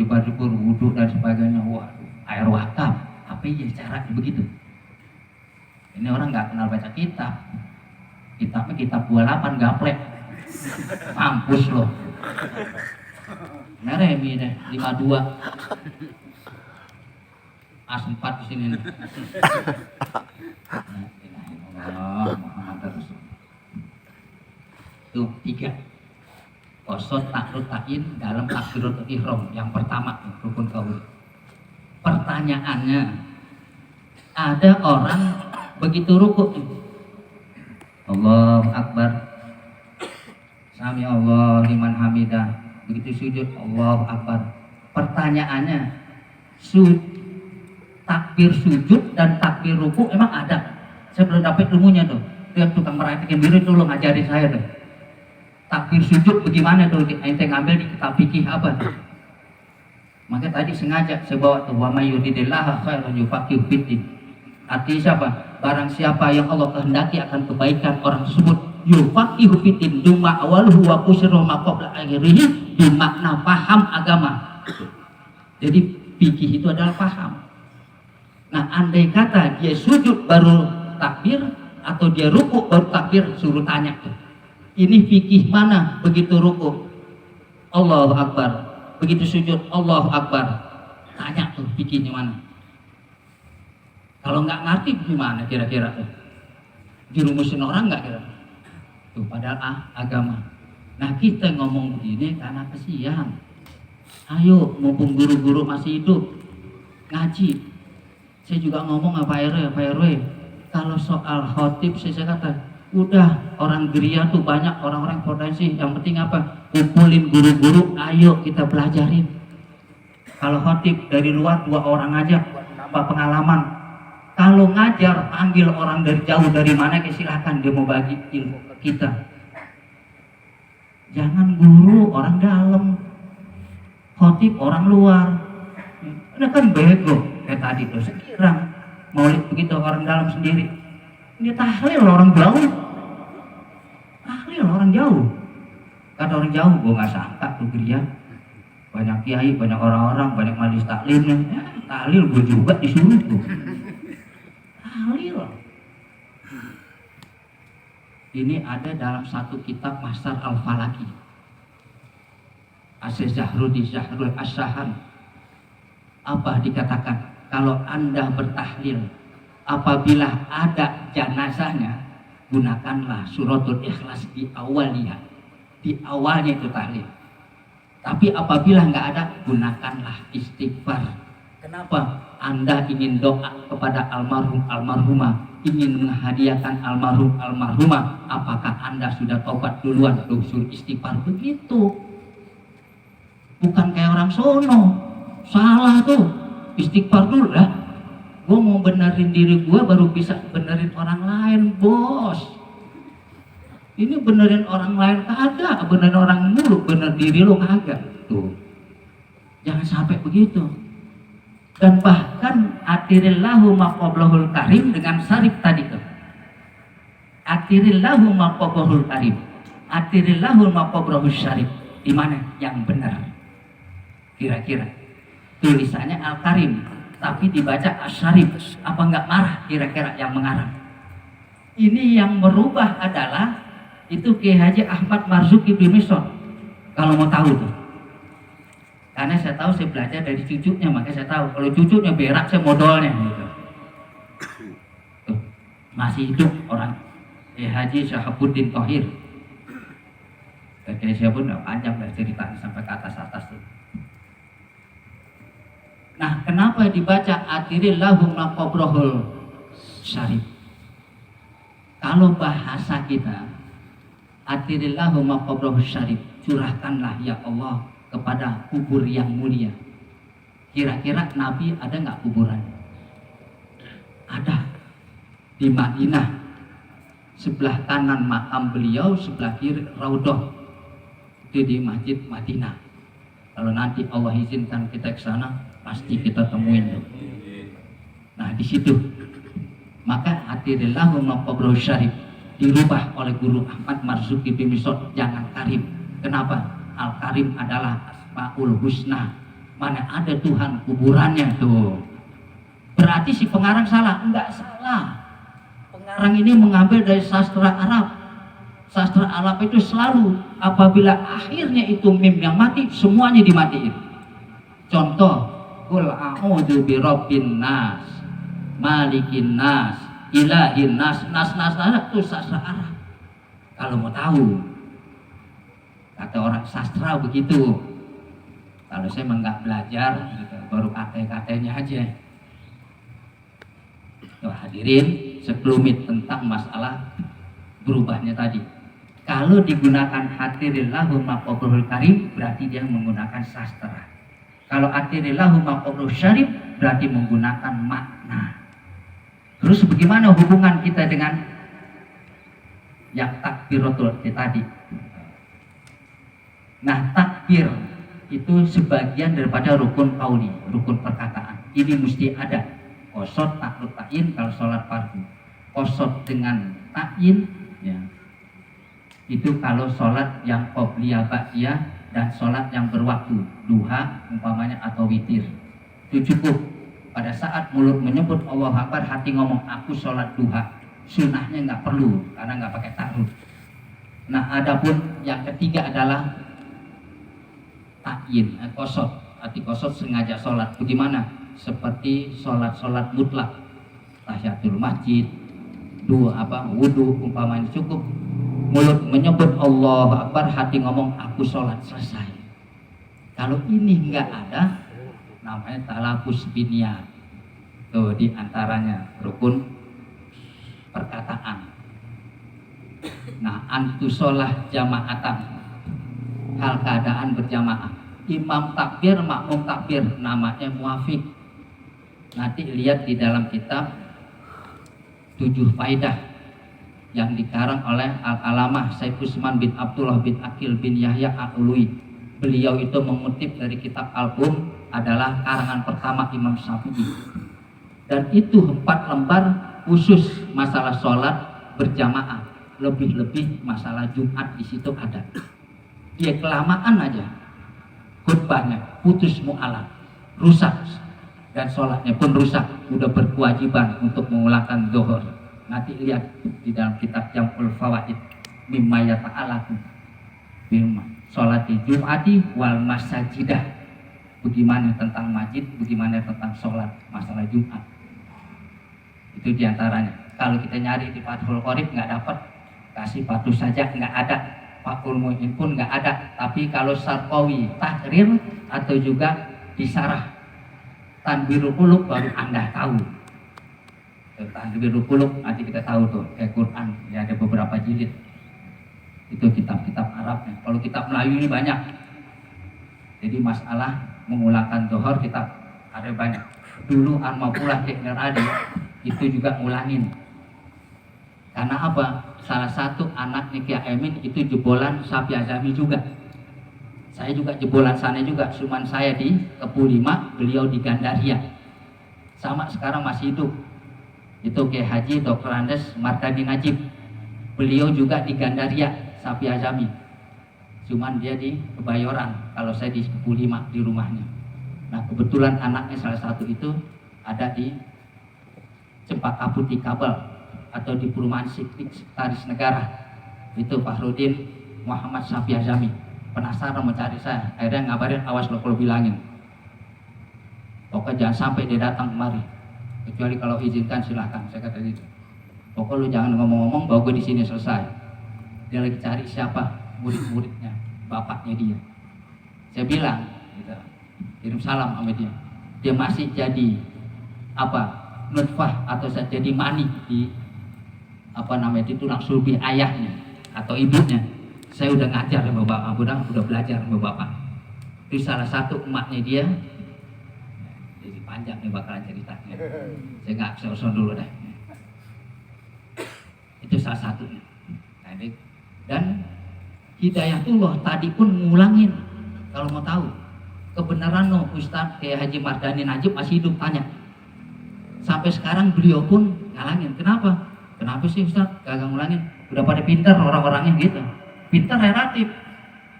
wudhu dan sebagainya. Wah, air wakaf, apa iya cara begitu? Ini orang nggak kenal baca kitab. Kitabnya kitab 28 gaplek, mampus loh. Neremi deh 52 A4 di sini nih. Muhammad Rasul. Tuh 3. Qasad takrut ta'in dalam takbiratul ihram yang pertama rukun qaul. Pertanyaannya, ada orang begitu rukuk Allahu Akbar, Sami Allah liman hamidah, begitu sujud Allahu Akbar. Pertanyaannya, takbir sujud dan takbir ruku emang ada? Saya belum dapat ilmunya tuh. Itu yang tukang meratik yang biru itu lo ngajarin saya tuh. Takbir sujud bagaimana tuh? Ente ngambil di kitab fikih apa? Maka tadi sengaja saya bawa tuh, wa may yuridillahu khairan yufaqihu fiddin. Artinya siapa? Barang siapa yang Allah kehendaki akan kebaikan orang tersebut, yufaqihu fiddin, duma awaluhu wa qusru ma qabla akhirih, bermakna paham agama. Jadi fikih itu adalah paham. Nah, andai kata dia sujud baru takbir atau dia ruku baru takbir, suruh tanya tuh. Ini fikih mana? Begitu ruku Allahu Akbar, begitu sujud Allahu Akbar. Tanya tuh fikihnya mana? Kalau nggak ngerti gimana kira-kira tuh? Dirumusin orang nggak kira? Tuh padahal agama. Nah, kita ngomong begini karena kesian. Ayo, mumpung guru-guru masih hidup, ngaji. Saya juga ngomong apa Pak RW. Kalau soal khotib saya kata, udah orang geria tuh banyak orang-orang potensi. Yang penting apa? Kumpulin guru-guru, ayo kita pelajarin. Kalau khotib dari luar 2 orang aja, nambah pengalaman. Kalau ngajar, panggil orang dari jauh, dari mana silakan dia mau bagi ilmu ke kita. Jangan guru orang dalam, khotib orang luar. Ini kan bego kayak tadi tuh, sekirang maulid begitu orang dalam sendiri. Ini tahlil orang jauh, tahlil orang jauh. Kata orang jauh, gue nggak sangka tuh geria. Banyak kiai, banyak orang-orang, banyak majelis taklimnya. Tahlil gue juga disuruh tuh. Tahlil. Ini ada dalam satu kitab Masar Al-Falaki. As-Zahrudi Zahrul As-Sahan. Apa dikatakan? Kalau Anda bertahlil, apabila ada jenazahnya, gunakanlah suratul Ikhlas di awalnya. Di awalnya itu tahlil. Tapi apabila nggak ada, gunakanlah istighfar. Kenapa? Anda ingin doa kepada almarhum almarhumah, ingin menghadiahkan almarhum almarhumah. Apakah Anda sudah tobat duluan? Suruh istighfar begitu. Bukan kayak orang sono. Salah tuh, istighfar dulu lah. Gue mau benerin diri gue baru bisa benerin orang lain, bos. Ini benerin orang lain kagak, benerin orang mulu, bener diri lo kagak. Tuh, jangan sampai begitu. Dan bahkan atirillahu maqablahul karim dengan syarif tadi tuh. Atirillahu maqablahul karim, atirillahu maqablahul syarif. Di mana yang benar? Kira-kira tulisannya Al-Karim, tapi dibaca As-Syarif. Apa enggak marah kira-kira yang mengarang? Ini yang merubah adalah itu Kiai Haji Ahmad Marzuki bin Misor. Kalau mau tahu tuh, karena saya tahu, saya belajar dari cucunya, makanya saya tahu. Kalau cucunya berak, saya modalnya gitu. Tuh, masih hidup orang Kiai Haji Syahabuddin Thohir. Kayak saya pun nggak panjang lah ceritanya sampai ke atas tuh. Nah, kenapa dibaca atirillahu maqabrahul syarif? Kalau bahasa kita, atirillahu maqabrahul syarif, curahkanlah ya Allah kepada kubur yang mulia. Kira-kira Nabi ada nggak kuburan? Ada. Di Madinah, sebelah kanan makam beliau, sebelah kiri Raudhah. Itu di Masjid Madinah. Kalau nanti Allah izinkan kita ke sana, pasti kita temuin tuh. Nah, di situ maka atirillahu maqabrahul syarif dirubah oleh Guru Ahmad Marzuki bin Misot, jangan Karim. Kenapa? Al-Karim adalah Asmaul Husna. Mana ada Tuhan kuburannya tuh. Berarti si pengarang salah? Enggak salah. Pengarang ini mengambil dari sastra Arab. Sastra Arab itu selalu apabila akhirnya itu mim yang mati, semuanya dimatiin. Contoh, qul a'udzu birabbin nas, malikin nas, ilahin nas, nas itu sastra Arab. Kalau mau tahu, kata orang sastra begitu. Kalau saya nggak belajar, gitu, baru kata-katanya aja. Tuh, hadirin, sekelumit tentang masalah berubahnya tadi. Kalau digunakan hatirillahu maqabrahul karim, berarti dia menggunakan sastra. Kalau hatirillahu maqabrahul syarif, berarti menggunakan makna. Terus bagaimana hubungan kita dengan yang takbiratul tadi? Nah, takbir itu sebagian daripada rukun qauli, rukun perkataan. Ini mesti ada. Qosod, takrut, ta'in kalau sholat fardu. Qosod dengan ta'in, ya. Itu kalau sholat yang qobliyah, ba'diyah, dan sholat yang berwaktu, duha umpamanya atau witir. Itu cukup. Pada saat mulut menyebut Allahu Akbar, hati ngomong aku sholat duha. Sunnahnya nggak perlu karena nggak pakai takrut. Nah, adapun yang ketiga adalah ta'in, qosod. Arti qosod sengaja sholat. Bagaimana? Seperti sholat mutlak, tahiyatul masjid, wudu umpamanya cukup. Mulut menyebut Allahu Akbar, hati ngomong aku sholat, selesai. Kalau ini nggak ada, namanya talafuz biniyat. Tuh di antaranya rukun perkataan. Nah, antusolah jamaatan, hal keadaan berjamaah. Imam takbir, makmum takbir, namanya muafiq. Nanti lihat di dalam kitab 7 Faidah yang dikarang oleh Al-Alamah Sayyid Usman bin Abdullah bin Akil bin Yahya Al-Ului. Beliau itu mengutip dari kitab Al-Um, adalah karangan pertama Imam Syafi'i. Dan itu 4 lembar khusus masalah sholat berjamaah. Lebih-lebih masalah Jumat di situ ada. Dia kelamaan aja. Khutbahnya putus mu'alaf, rusak. Dan sholatnya pun rusak, udah berkewajiban untuk mengulangkan zuhur. Nanti lihat di dalam kitab Jam'ul Fawaid mimma yata'alaku bimma sholati jum'ati wal masajidah. Bagaimana tentang masjid, bagaimana tentang sholat masalah Jumat. Itu diantaranya. Kalau kita nyari di Fathul Qorib nggak dapat, kasih patuh saja nggak ada, Fathul Mu'in pun nggak ada. Tapi kalau Sarqawi tahrir atau juga disarah Tanbirul Qulub baru Anda tahu. Tanbirul Qulub nanti kita tahu tuh kayak Quran, ya ada beberapa jilid. Itu kitab-kitab Arabnya. Kalau kitab Melayu ini banyak. Jadi masalah mengulangkan zuhur kitab ada banyak. Dulu Armapullah Tekner Adi itu juga ngulangin. Karena apa? Salah satu anaknya Kiai Amin itu jebolan Sapi Azami juga. Saya juga jebolan sana juga, cuman saya di Kepu 5, beliau di Gandaria. Sama sekarang masih hidup. Itu Kiai Haji Dr. Andes Mardani Najib. Beliau juga di Gandaria, Sapi Azami. Cuman dia di Kebayoran, kalau saya di Kepu 5 di rumahnya. Nah, kebetulan anaknya salah satu itu ada di Cempaka Putih Kabel atau di Perumahan Sekretaris Negara. Itu Fahrudin Muhammad Sapi Azami. Penasaran mencari saya, akhirnya ngabarin, awas lo kalau bilangin, pokoknya jangan sampai dia datang kemari, kecuali kalau izinkan silahkan. Saya kata gitu, pokoknya lu jangan ngomong-ngomong bahwa gue di sini selesai. Dia lagi cari siapa murid-muridnya, bapaknya dia. Saya bilang, gitu, kirim salam sama dia. Dia masih jadi nutfah atau jadi mani di di tulang sulbi ayahnya atau ibunya. Saya udah ngajar sama bapak, udah belajar sama bapak. Itu salah satu emaknya dia. Jadi panjang nih bakalan ceritanya. Saya nggak usah dulu deh. Itu salah satunya. Dan Hidayatullah tadi pun ngulangin, kalau mau tahu kebenaran Ustadz kayak Haji Mardani Najib masih hidup, tanya. Sampai sekarang beliau pun ngalangin. Kenapa? Kenapa sih Ustadz kagak ngulangin? Udah pada pintar orang-orangnya gitu. Pintar relatif.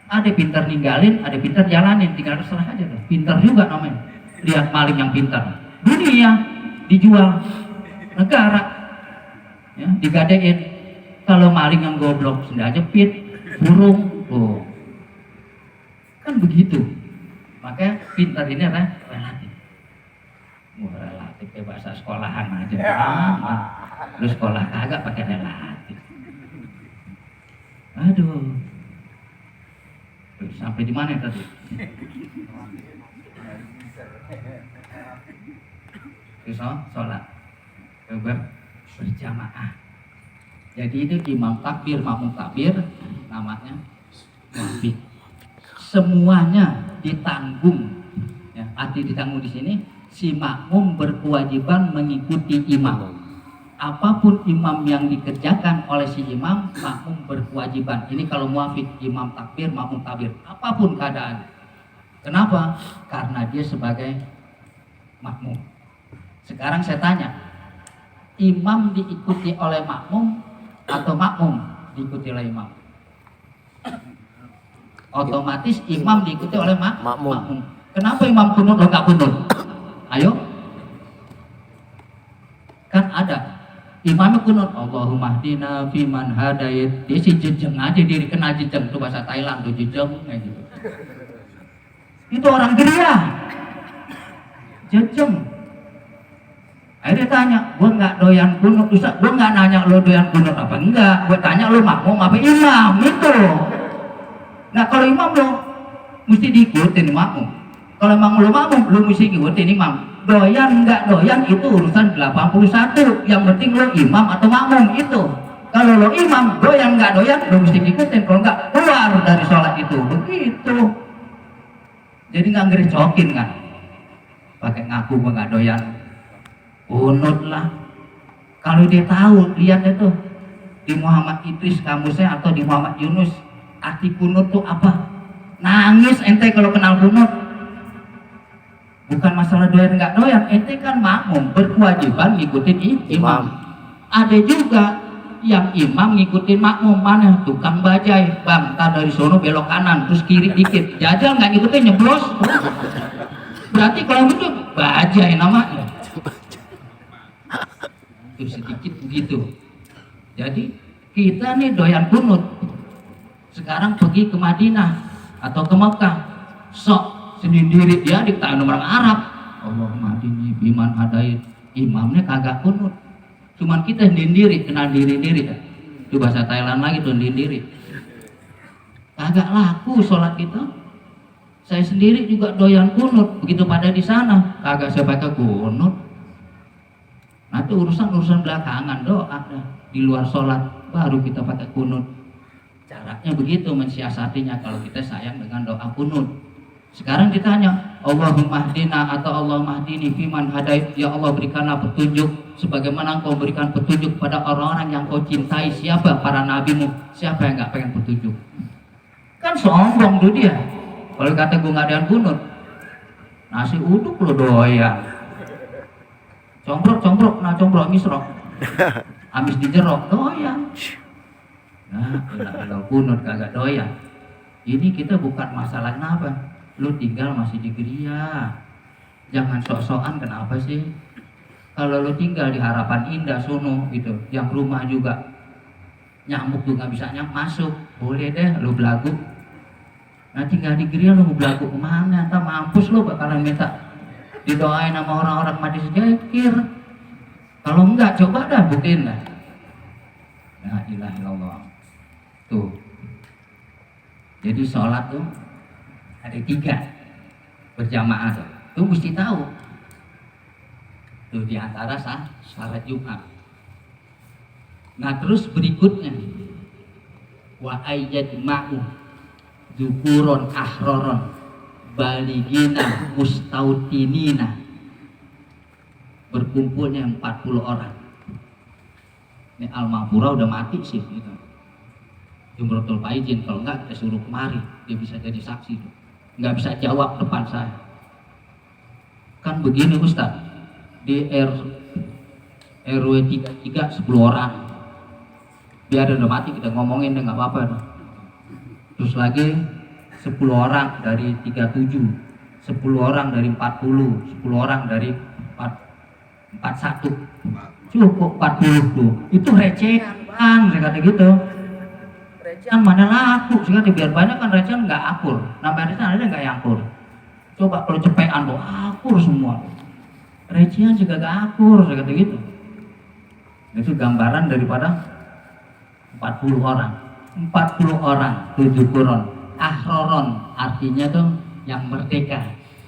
Ada pintar ninggalin, ada pintar jalanin, tinggal terserah aja tuh. Pintar juga namanya. Lihat maling yang pintar. Dunia dijual, negara ya, digadein. Kalau maling yang goblok sudah jepit, burung, kan begitu. Makanya pintar ini relatif. Relatif kayak bahasa sekolahan aja. Lu sekolah kagak pakai relatif. Aduh. Sampai di mana tadi? Sholat berjamaah. Jadi itu imam takbir, makmum takbir, namanya wafik. Semuanya ditanggung. Ya, arti ditanggung di sini, si makmum berkewajiban mengikuti imam. Apapun imam yang dikerjakan oleh si imam, makmum berkewajiban. Ini kalau muafik, imam takbir, makmum takbir. Apapun keadaan. Kenapa? Karena dia sebagai makmum. Sekarang saya tanya, imam diikuti oleh makmum atau makmum diikuti oleh imam? Otomatis imam diikuti oleh makmum. Kenapa imam kunut lo nggak kunut? Ayo. Kan ada imamnya kunut, Allahumma hdina fiman hadait. Dia si jejeng aja, diri kena jejeng. Itu bahasa Thailand tuh, jejeng kayak gitu. Itu orang geria, jejeng. Akhirnya tanya, gue nggak doyan kunut, Ustaz. Gue nggak nanya lo doyan kunut apa enggak. Gue tanya lo makmum apa imam, itu. Nah kalau imam lo mesti diikutin makmum. Kalau emang lo makmum, lo mesti ngikutin imam. Doyan nggak doyan itu urusan 81. Yang penting lo imam atau makmum itu. Kalau lo imam, doyan nggak doyan, lo mesti ngikutin. Kalau nggak, keluar dari sholat itu. Begitu. Jadi nggak ngerecokin kan? Pakai ngaku gue nggak doyan. Kunut lah. Kalau dia tahu, lihat itu di Muhammad Idris kamusnya atau di Muhammad Yunus, arti kunut tuh apa? Nangis ente kalau kenal kunut. Bukan masalah doyan nggak doyan, ente kan makmum, berkewajiban ngikutin imam. Ada juga yang imam ngikutin makmum, mana tukang bajai, bang, tak dari sono belok kanan, terus kiri dikit, jajal nggak ngikutin, nyeblos. Berarti kalau itu bajai namanya. Itu sedikit begitu. Jadi kita nih doyan kunut. Sekarang pergi ke Madinah atau ke Mekah, sok sendiri dia diketahui orang Arab. Allahumma hdini biman hadait. Imamnya kagak kunut. Cuman kita sendiri, kenal diri-diri ya. Itu bahasa Thailand lagi tuh, sendiri. Kagak laku sholat kita. Saya sendiri juga doyan kunut. Begitu pada di sana, kagak saya pakai kunut. Nah itu urusan belakangan, doa di luar sholat baru kita pakai kunut. Caranya begitu mensiasatinya kalau kita sayang dengan doa kunut. Sekarang ditanya, Allahumma hdina atau Allahumma hdini fiman hadait. Ya Allah, berikanlah petunjuk sebagaimana Engkau berikan petunjuk pada orang-orang yang Kau cintai. Siapa? Para nabimu. Siapa yang gak pengen petunjuk? Kan sombong tuh dia. Kalau kata gue gak ada yang kunut, nasi uduk lo doyan. Combrok, nah combrok misrok. Amis dijerok, doyan. Nah, kalau kunut kagak doyan. Ini kita bukan masalah kenapa. Lu tinggal masih di geria. Jangan sok-sokan, kenapa sih? Kalau lu tinggal di Harapan Indah sono gitu, yang rumah juga nyamuk juga bisa masuk, boleh deh lu belagu. Nah tinggal di geria lu mau belagu kemana? Entah mampus lu bakalan minta didoain sama orang-orang mati sejakir. Kalau enggak, coba dah buktiin lah. La ilaha illallah. Tuh. Jadi sholat tuh ada 3 berjamaah tuh. Itu mesti tahu. Tuh di antara salat Jumat. Nah terus berikutnya wa ayyadma'u dzukuron ahroron baligina mustautinina, berkumpulnya 40 orang. Ini Al-Mahpura udah mati sih gitu. Jumratul Faizin, kalau enggak kita suruh kemari, dia bisa jadi saksi tuh. Nggak bisa jawab depan saya. Kan begini Ustaz, di RW 33 10 orang. Biar udah mati kita ngomongin nggak apa-apa. Terus lagi 10 orang dari 37, 10 orang dari 40, 10 orang dari 41. Cukup 40 tuh. Itu recehan bang, saya kata gitu. Recehan mana laku, saya kata biar banyak kan recehan nggak akur. Namanya recehan ada nggak yang akur. Coba kalau cepean tuh akur semua. Recehan juga nggak akur, saya kata gitu. Itu gambaran daripada 40 orang 7 kuron ahroron, artinya tuh yang merdeka,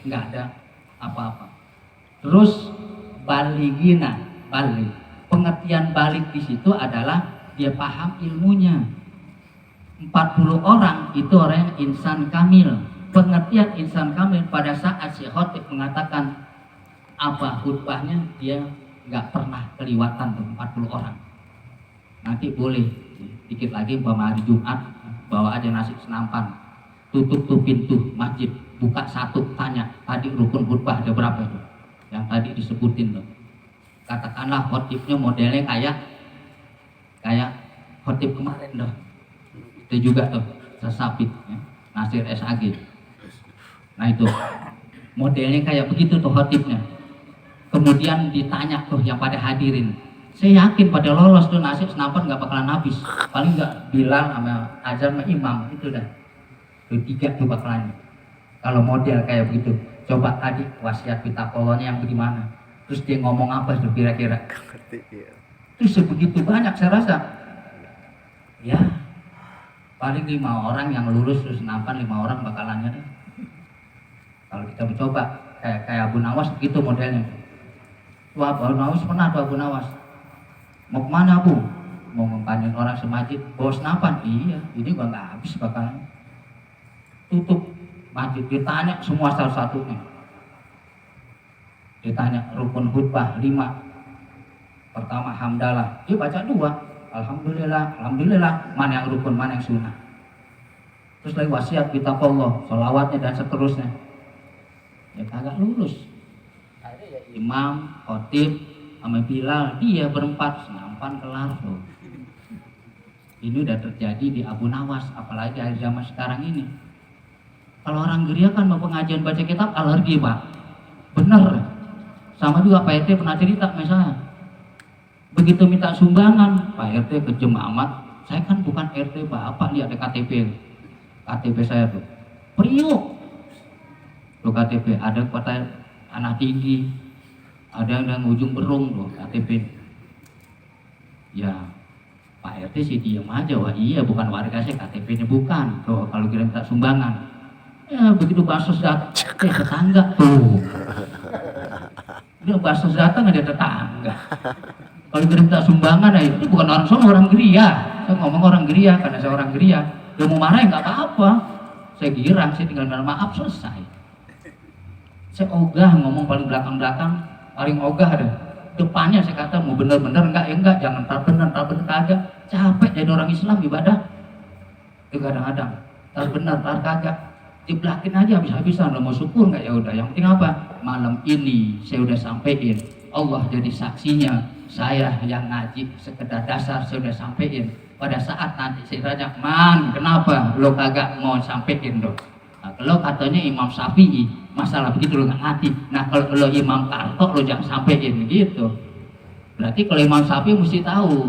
nggak ada apa-apa. Terus baligina, balik, pengertian balik di situ adalah dia paham ilmunya. 40 orang itu orang yang insan kamil. Pengertian insan kamil pada saat si khotib mengatakan apa khutbahnya, dia nggak pernah kelewatan tuh 40 orang. Nanti boleh dikit lagi umpama hari Jumat bawa aja nasi senampan, tutup tuh pintu masjid, buka satu, tanya tadi rukun khutbah ada berapa tuh yang tadi disebutin tuh. Katakanlah khotibnya modelnya kayak khotib kemarin tuh, itu juga tuh Sesapit ya, Nasir SAG. Nah itu modelnya kayak begitu tuh khotibnya. Kemudian ditanya tuh yang pada hadirin, saya yakin pada lolos tuh nasi senampan nggak bakalan habis, paling nggak Bilal sama azan sama imam itu dah. Tuh 3 tuh bakalan. Kalau model kayak begitu, coba tadi wasiat pitapolonnya yang bagaimana, terus dia ngomong apa tuh kira-kira? Terus sebegitu banyak saya rasa. Ya, paling 5 orang yang lulus terus senampan 5 orang bakalannya deh. Kalau kita mencoba kayak Abu Nawas begitu modelnya. Wah, Abu Nawas pernah tuh Abu Nawas. Mau kemana Bu? Mau ngempanyin orang semajid, bawa senapan? Iya, ini gua nggak habis bakalan. Tutup masjid, ditanya semua salah satunya. Ditanya rukun khutbah 5. Pertama hamdalah, dia baca 2. Alhamdulillah, mana yang rukun, mana yang sunnah. Terus lagi wasiat bitaqallah, sholawatnya dan seterusnya. Ya kagak lulus. Ada ya imam, khotib, sama Bilal, dia berempat senampan kelar tuh. Ini udah terjadi di Abu Nawas, apalagi akhir zaman sekarang ini. Kalau orang geria kan mau pengajian baca kitab alergi Pak, bener. Sama juga Pak RT pernah cerita misalnya, begitu minta sumbangan Pak RT kejem amat. Saya kan bukan RT Bapak, lihat KTP saya tuh Priuk tuh KTP, ada kota anak tinggi, ada yang ujung berung tuh KTP. Ya Pak RT sih diem aja, wah iya bukan warga saya, KTP-nya bukan tuh. Kalau kira minta sumbangan, ya begitu bansos datang, tetangga tuh, dia bansos datang ada tetangga. Kalau kira minta sumbangan, ya itu bukan orang sono, orang geria. Saya ngomong orang geria karena saya orang geria. Dia mau marah ya nggak apa-apa, saya girang, saya tinggal minta maaf selesai. Saya ogah ngomong paling belakang, paling ogah deh. Depannya saya kata mau bener-bener enggak, ya enggak, jangan tar bener kagak. Capek jadi orang Islam ibadah. Itu kadang-kadang tar bener tar kagak, dibelakin aja habis-habisan. Lo mau syukur enggak, ya udah. Yang penting apa? Malam ini saya udah sampein, Allah jadi saksinya. Saya yang ngaji sekedar dasar saya udah sampein. Pada saat nanti saya tanya, man kenapa lo kagak mau sampein dong? Nah, kalau katanya Imam Syafi'i masalah begitu lo nggak ngerti. Nah kalau lo Imam Karto lo jangan sampein gitu. Berarti kalau Imam Syafi'i mesti tahu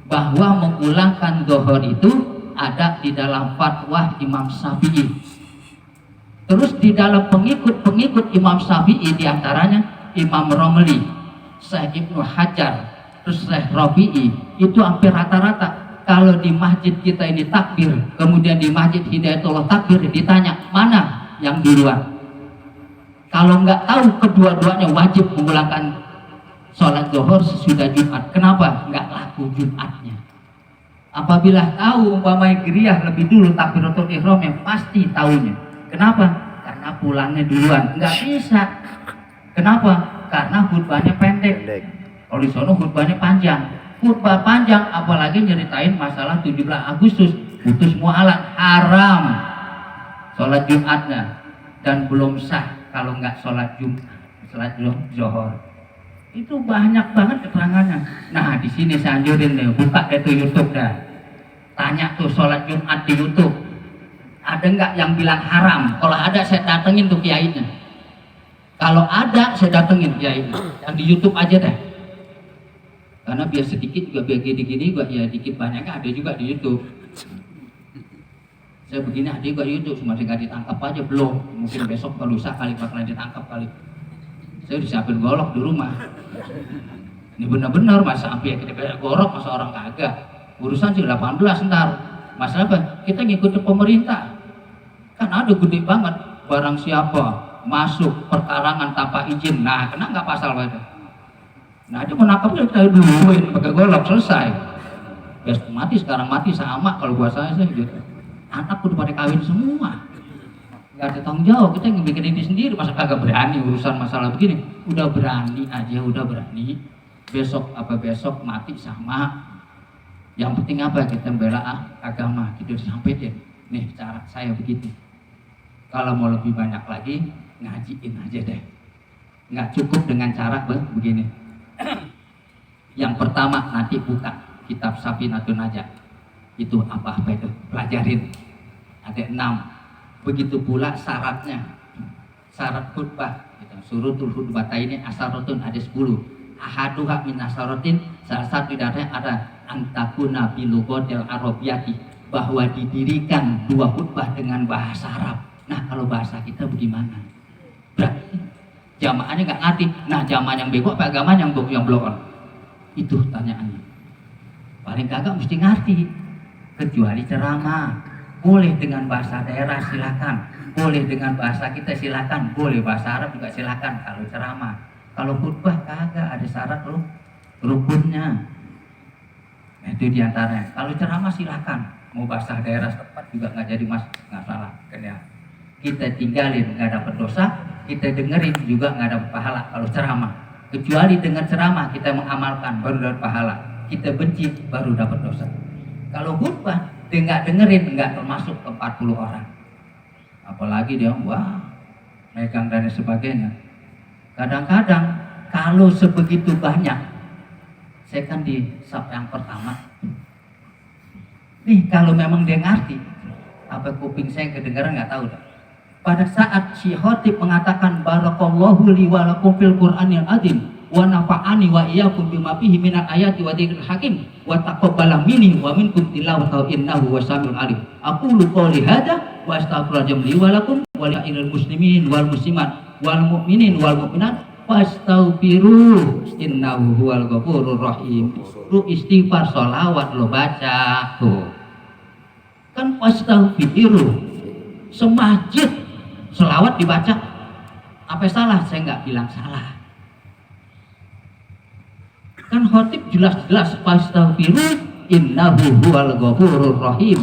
bahwa mengulangkan zuhur itu ada di dalam fatwa Imam Syafi'i. Terus di dalam pengikut Imam Syafi'i diantaranya Imam Romli, Syekh Ibnu Hajar, terus Syekh Rabi'i, itu hampir rata-rata Kalau di masjid kita ini takbir, kemudian di masjid Hidayatullah takbir, ditanya mana yang duluan? Kalau nggak tahu kedua-duanya wajib mengulangkan sholat zuhur sesudah Jumat. Kenapa? Nggak laku Jumatnya. Apabila tahu umpamanya geriyah lebih dulu takbiratul ihramnya, pasti tahunya. Kenapa? Karena pulangnya duluan. Nggak bisa. Kenapa? Karena khutbahnya pendek. Kalau di sono khutbahnya panjang. Khutbah panjang, apalagi nyeritain masalah 17 Agustus, putus mualan, haram sholat Jumatnya, dan belum sah kalau nggak sholat Jumat, sholat zuhur. Itu banyak banget keterangannya. Nah, di sini saya anjurin deh, buka itu YouTube dah. Tanya tuh sholat Jumat di YouTube. Ada nggak yang bilang haram? Kalau ada saya datengin tuh kiainya. Kalau ada saya datengin kiainya. Yang di YouTube aja deh. Karena biar sedikit juga, biar gini-gini juga, ya dikit banyaknya ada juga di YouTube. Saya begini ada juga di YouTube, cuma nggak ditangkap aja belum. Mungkin besok kalau lusa kali bakalan ditangkap kali. Saya disiapin golok di rumah. Ini benar-benar masa sampai kita kayak gorok, masa orang kagak. Urusan sih 18 ntar. Masalah apa? Kita ngikutin pemerintah. Kan ada gede banget. Barang siapa masuk perkarangan tanpa izin, nah kena nggak pasal pada? Nah dia menangkapnya kita duluin pakai golok, selesai. Ya mati sekarang mati sama kalau buat saya sih gitu. Anak udah pada kawin semua. Nggak ada tanggung jawab, kita yang bikin ini sendiri, masa kagak berani urusan masalah begini. Udah berani aja, udah berani. Besok apa besok mati sama. Yang penting apa? Kita bela agama, gitu disampaikan. Nih cara saya begitu. Kalau mau lebih banyak lagi, ngajiin aja deh. Nggak cukup dengan cara begini. Yang pertama nanti buka kitab Safinatun Najah. Itu apa itu? Pelajarin. Ada 6. Begitu pula syaratnya. Syarat khutbah. Surutul khutbah ini asyaratun ada 10. Ahaduha min asyaratin, salah satu dari ada antakuna bilugotil arabiyati, bahwa didirikan 2 khutbah dengan bahasa Arab. Nah kalau bahasa kita bagaimana? Berarti jamaahnya nggak ngerti. Nah jamaah yang bego apa agama yang blow on? Itu tanyaannya. Paling kagak mesti ngerti. Kecuali ceramah, boleh dengan bahasa daerah silakan, boleh dengan bahasa kita silakan, boleh bahasa Arab juga silakan. Kalau ceramah, kalau khutbah kagak ada syarat loh, rukunnya. Itu diantaranya. Kalau ceramah silakan, mau bahasa daerah setempat juga nggak jadi nggak salah. Ya. Kita tinggalin nggak dapat dosa, kita dengerin juga nggak dapat pahala kalau ceramah. Kecuali dengan ceramah kita mengamalkan baru dapat pahala. Kita benci baru dapat dosa. Kalau khutbah dia nggak dengerin, nggak termasuk ke 40 orang. Apalagi dia wah megang dan sebagainya. Kadang-kadang kalau sebegitu banyak, saya kan di sab yang pertama. Nih kalau memang dia ngerti, apa kuping saya kedengaran nggak tahu dah. Pada saat si khotib mengatakan barakallahu li wa lakum fil Qur'anil azim wa nafa'ani wa iyyakum bima fihi minal ayati wa dzikril hakim wa taqabbala minni wa minkum tilawatahu innahu wasamiul alim. Aqulu qouli hadza wa astaghfirullaha li wa lakum wa lil muslimin wal muslimat wal mu'minin wal mu'minat fastaghfiru innahu huwal ghafurur rahim. Lu istighfar sholawat lo baca tuh. Kan fastaghfiru semajid selawat dibaca. Apa salah? Saya nggak bilang salah. Kan khotib jelas-jelas fastaghfiru innahu huwal ghafurur rahim.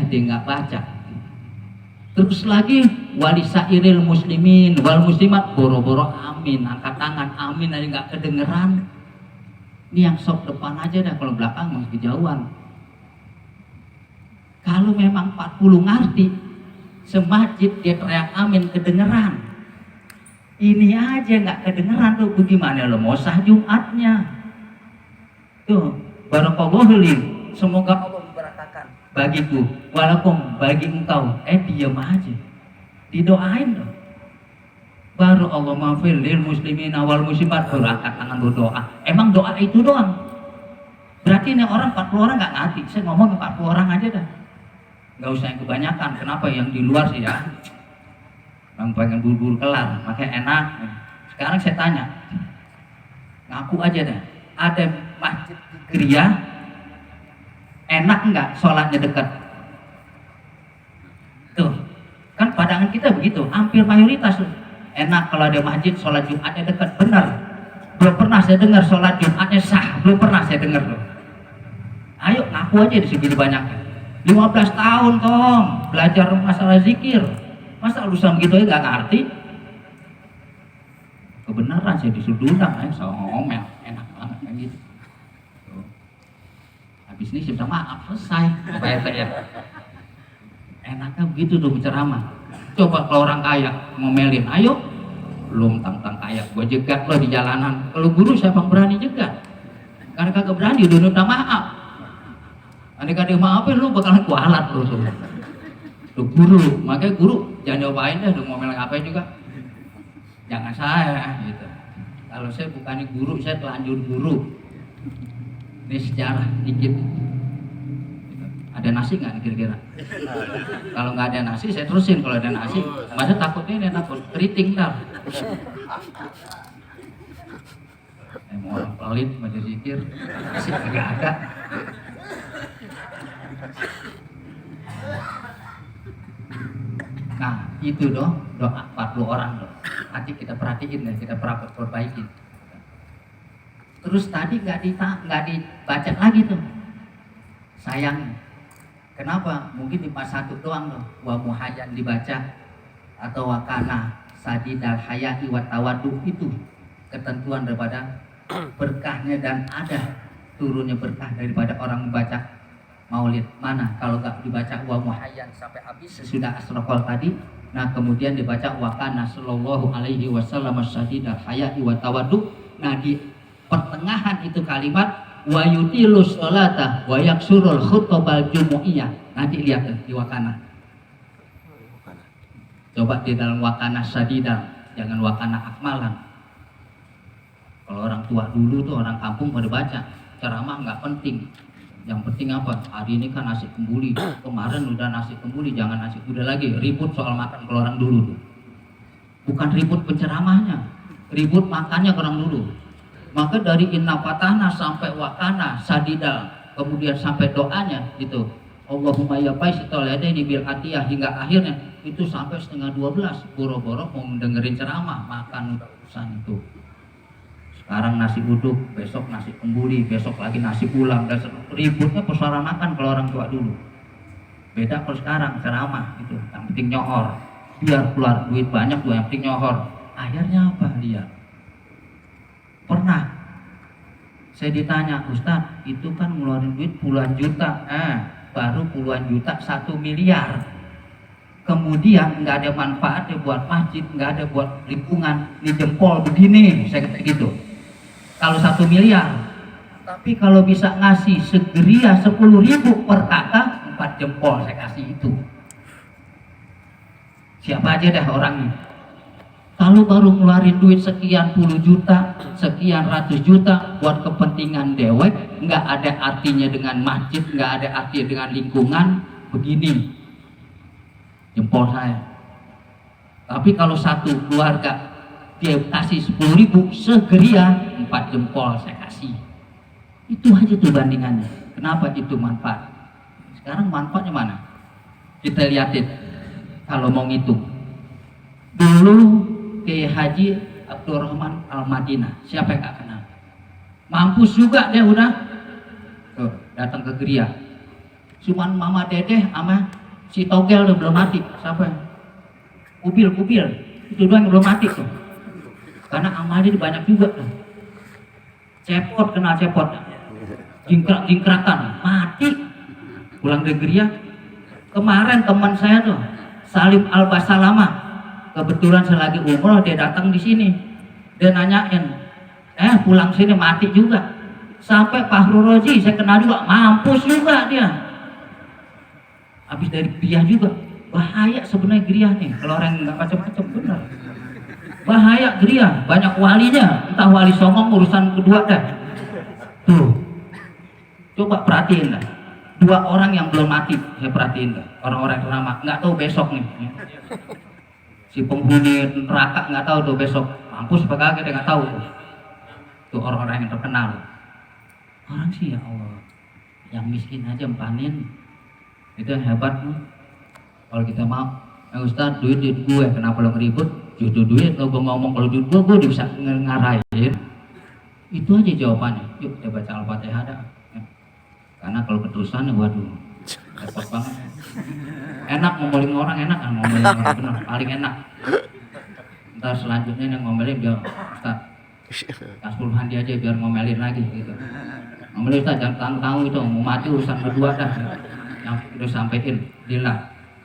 Dia nggak baca. Terus lagi walisairil muslimin wal muslimat, boro-boro amin, angkat tangan amin aja nggak kedengeran. Ini yang sok depan aja dah, kalau belakang masih kejauhan. Kalau memang 40 ngerti, semajid dia teriak amin kedengeran. Ini aja nggak kedengeran tuh, bagaimana lo mau sah Jumatnya? Tuh, barakallahu li, semoga Allah memberkatakan bagiku, walakum bagi engkau. Diam aja, didoain dong. Baru Allah maafil lil muslimin wal muslimat, berangkat tangan berdoa. Emang doa itu doang? Berarti ini orang 40 orang nggak ngerti. Saya ngomong ke 40 orang aja dah. Nggak usah yang kebanyakan. Kenapa? Yang di luar sih ya yang pengen buru-buru kelar, makanya enak. Sekarang saya tanya, ngaku aja dah, ada masjid di Geria Enak nggak sholatnya dekat? Tuh, kan pandangan kita begitu, hampir mayoritas tuh. Enak kalau ada masjid sholat Jumatnya dekat, benar. Belum pernah saya dengar sholat Jumatnya sah, belum pernah saya dengar tuh. Ayo ngaku aja di sini banyak. 15 tahun Tom belajar masalah zikir, masa urusan begitu aja nggak ngerti? Kebenaran saya disuruh undang, saya ngomel, enak banget kayak gitu. Habis ini sudah maaf selesai, Pak ya. Enaknya begitu tuh berceramah. Coba kalau orang kaya ngomelin, ayo, belum tentang kaya, gue jegat lo di jalanan. Kalau guru siapa yang berani jegat? Karena kagak berani, udah minta maaf. Andai kata maafin lu bakalan kualat lu semua. Lu guru, makanya guru jangan nyobain deh, lu ngomel ngapain juga. Jangan saya gitu. Kalau saya bukannya guru, saya telanjur guru. Ini sejarah dikit. Ada nasi nggak kira-kira? Kalau nggak ada nasi saya terusin. Kalau ada nasi, masa takutnya ini takut keriting ntar. Mau orang pelit baca zikir, nasi nggak ada. Nah itu doa 40 orang loh. Nanti kita perhatiin dan kita perbaiki. Terus tadi nggak dibaca lagi tuh. Sayang. Kenapa? Mungkin di pas 1 doang tuh. Wa muhayyan dibaca atau wakana sadidal hayati wa tawadu, itu ketentuan daripada berkahnya dan ada turunnya berkah daripada orang membaca maulid. Mana kalau nggak dibaca wa muhayyan sampai habis sesudah asraqal tadi, nah kemudian dibaca wa kana sallallahu alaihi wasallam sadidal hayati wa tawadu. Nah di pertengahan itu kalimat wa yutilu sholata wa yaksurul khutbal jumu'iyah. Nanti lihat di wakana. Coba di dalam wakana sadidal, jangan wakana akmalan. Kalau orang tua dulu tuh orang kampung pada baca, ceramah nggak penting. Yang penting apa? Hari ini kan nasi kembuli, kemarin udah nasi kembuli, jangan nasi kuda lagi. Ribut soal makan kalau orang dulu tuh. Bukan ribut penceramahnya, ribut makannya orang dulu. Maka dari inna fatahna sampai wakana sadidal, kemudian sampai doanya gitu, Allahumma ya bais ini bil atiyah, hingga akhirnya itu sampai setengah 12. Boro-boro mau dengerin ceramah, makan udah urusan itu. Sekarang nasi uduk, besok nasi kembuli, besok lagi nasi ulam, dan ributnya persoalan makan kalau orang tua dulu. Beda kalau sekarang ceramah gitu, yang penting nyohor, biar keluar duit banyak tuh, yang penting nyohor. Akhirnya apa dia? Pernah saya ditanya, Ustaz, itu kan ngeluarin duit puluhan juta, baru puluhan juta 1 miliar. Kemudian nggak ada manfaatnya buat masjid, nggak ada buat lingkungan, ini jempol begini, saya kata gitu. Kalau 1 miliar, tapi kalau bisa ngasih segeria 10.000 per kakak, 4 jempol saya kasih itu. Siapa aja dah orangnya. Kalau baru ngeluarin duit sekian puluh juta, sekian ratus juta buat kepentingan dewek, nggak ada artinya dengan masjid, nggak ada artinya dengan lingkungan, begini jempol saya. Tapi kalau satu keluarga dia kasih 10.000 segeria, 4 jempol saya kasih. Itu aja tuh bandingannya. Kenapa itu manfaat? Sekarang manfaatnya mana? Kita lihatin kalau mau ngitung. Dulu Kiai Haji Abdurrahman Al-Madinah, siapa yang gak kenal? Mampus juga dia udah tuh, datang ke geria. Cuman Mama Dedeh sama si Togel udah belum mati. Siapa? Kubil itu doang yang belum mati tuh. Karena amalnya banyak juga tuh. Cepot, kenal cepot, jingkrakan mati. Pulang dari geria. Kemarin teman saya tuh Salim Al-Basalama, kebetulan saya lagi umroh, dia datang di sini, dia nanyain, pulang sini mati juga. Sampai Pak Roji saya kenal juga, mampus juga dia. Habis dari griah juga, bahaya sebenarnya griah nih, kalau orang nggak macam-macam benar. Bahaya griah, banyak walinya, entah wali songong urusan kedua dah. Tuh, coba perhatiin dah. 2 orang yang belum mati, saya perhatiin dah. Orang-orang yang lama, nggak tahu besok nih. Si penghuni neraka nggak tahu tuh besok mampus apa kagak, dia nggak tahu tuh. Tuh orang-orang yang terkenal. Orang sih ya Allah. yang miskin aja panen, itu yang hebat tuh. Kalau kita mau, Ustaz duit gue, kenapa lo ngeribut? Judul duit, lo gue ngomong kalau duit gue bisa ngarahin. Itu aja jawabannya. Yuk kita baca Al-Fatihah dah. Karena kalau keterusan, waduh, repot banget. Enak ngomelin orang, enak kan ngomelin orang, benar, paling enak. Ntar selanjutnya yang ngomelin dia, Ustaz, kasih dia aja biar ngomelin lagi gitu. Ngomelin Ustaz, jangan tahu itu, mau mati urusan berdua dah. Yang udah sampein, lillah.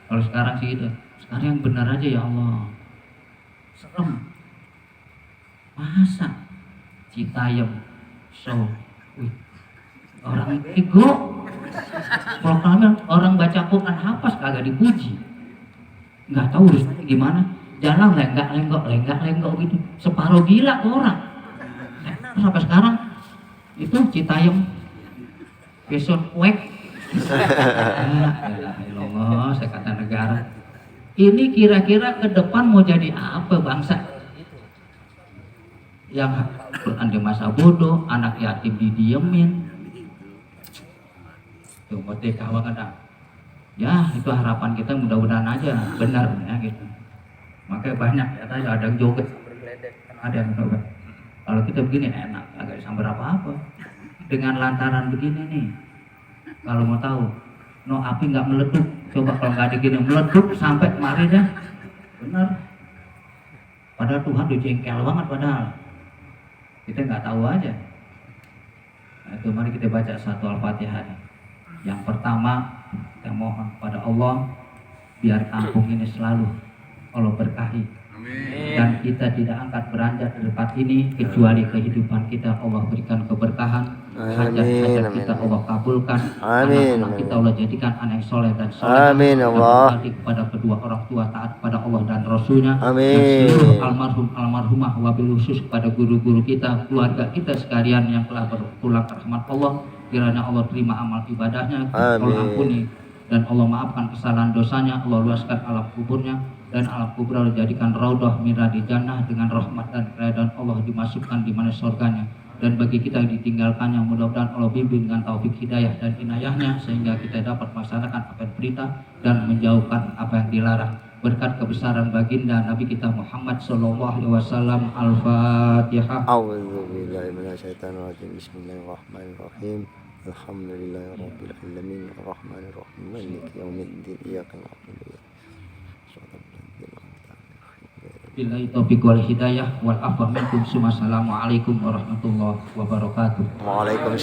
Kalau sekarang sih gitu, sekarang yang benar aja ya Allah. Serem. Masa Citayam, orang ego, proklamer, orang baca Quran hafaz kagak dipuji, nggak tahu urusannya gimana, jalan lenggak gitu, separuh gila tuh orang. Sampai sekarang itu Citayam, besok wek, Allah, saya kata negara. Ini kira-kira ke depan mau jadi apa bangsa? Yang Quran di masa bodoh, anak yatim didiemin, tuh merdeka banget. Ya itu harapan kita, mudah-mudahan aja benar ya gitu. Makanya banyak katanya ada yang joget, ada yang joget. Kalau kita begini enak, agak sampai apa-apa. Dengan lantaran begini nih, kalau mau tahu, no api nggak meleduk. Coba kalau nggak digini meleduk sampai kemarin ya, benar. Padahal Tuhan udah jengkel banget padahal. Kita nggak tahu aja. Nah, itu mari kita baca satu Al-Fatihah. Yang pertama kita mohon pada Allah biar kampung ini selalu Allah berkahi. Amin. Dan kita tidak angkat beranjak dari tempat ini kecuali kehidupan kita Allah berikan keberkahan. Hajat-hajat kita Allah kabulkan. Anak-anak kita Allah jadikan anak yang soleh dan soleh. Amin Allah. Kepada kedua orang tua taat pada Allah dan Rasulnya. Amin. Dan seluruh almarhum almarhumah wabil khusus kepada guru-guru kita, keluarga kita sekalian yang telah berpulang ke rahmat Allah. Kiranya Allah terima amal ibadahnya, Allah ampuni dan Allah maafkan kesalahan dosanya, Allah luaskan alam kuburnya dan alam kubur Allah jadikan raudhah min riyadil jannah dengan rahmat dan keridhaan Allah dimasukkan di mana surganya. Dan bagi kita yang ditinggalkannya, mudah-mudahan Allah bimbing dengan taufik hidayah dan inayahnya sehingga kita dapat melaksanakan apa yang perintah dan menjauhkan apa yang dilarang. Berkat kebesaran baginda Nabi kita Muhammad sallallahu alaihi wasallam. Al-Fatihah. A'udzubillahi minasyaitonirrajim. Bismillahirrahmanirrahim. Alhamdulillahirabbil alamin arrahmanir rahim maliki yaumiddin iyyaka na'budu wa iyyaka nasta'in. Billahi taufiq wal hidayah wal afwa minkum. Assalamualaikum warahmatullahi wabarakatuh. Waalaikumsalam.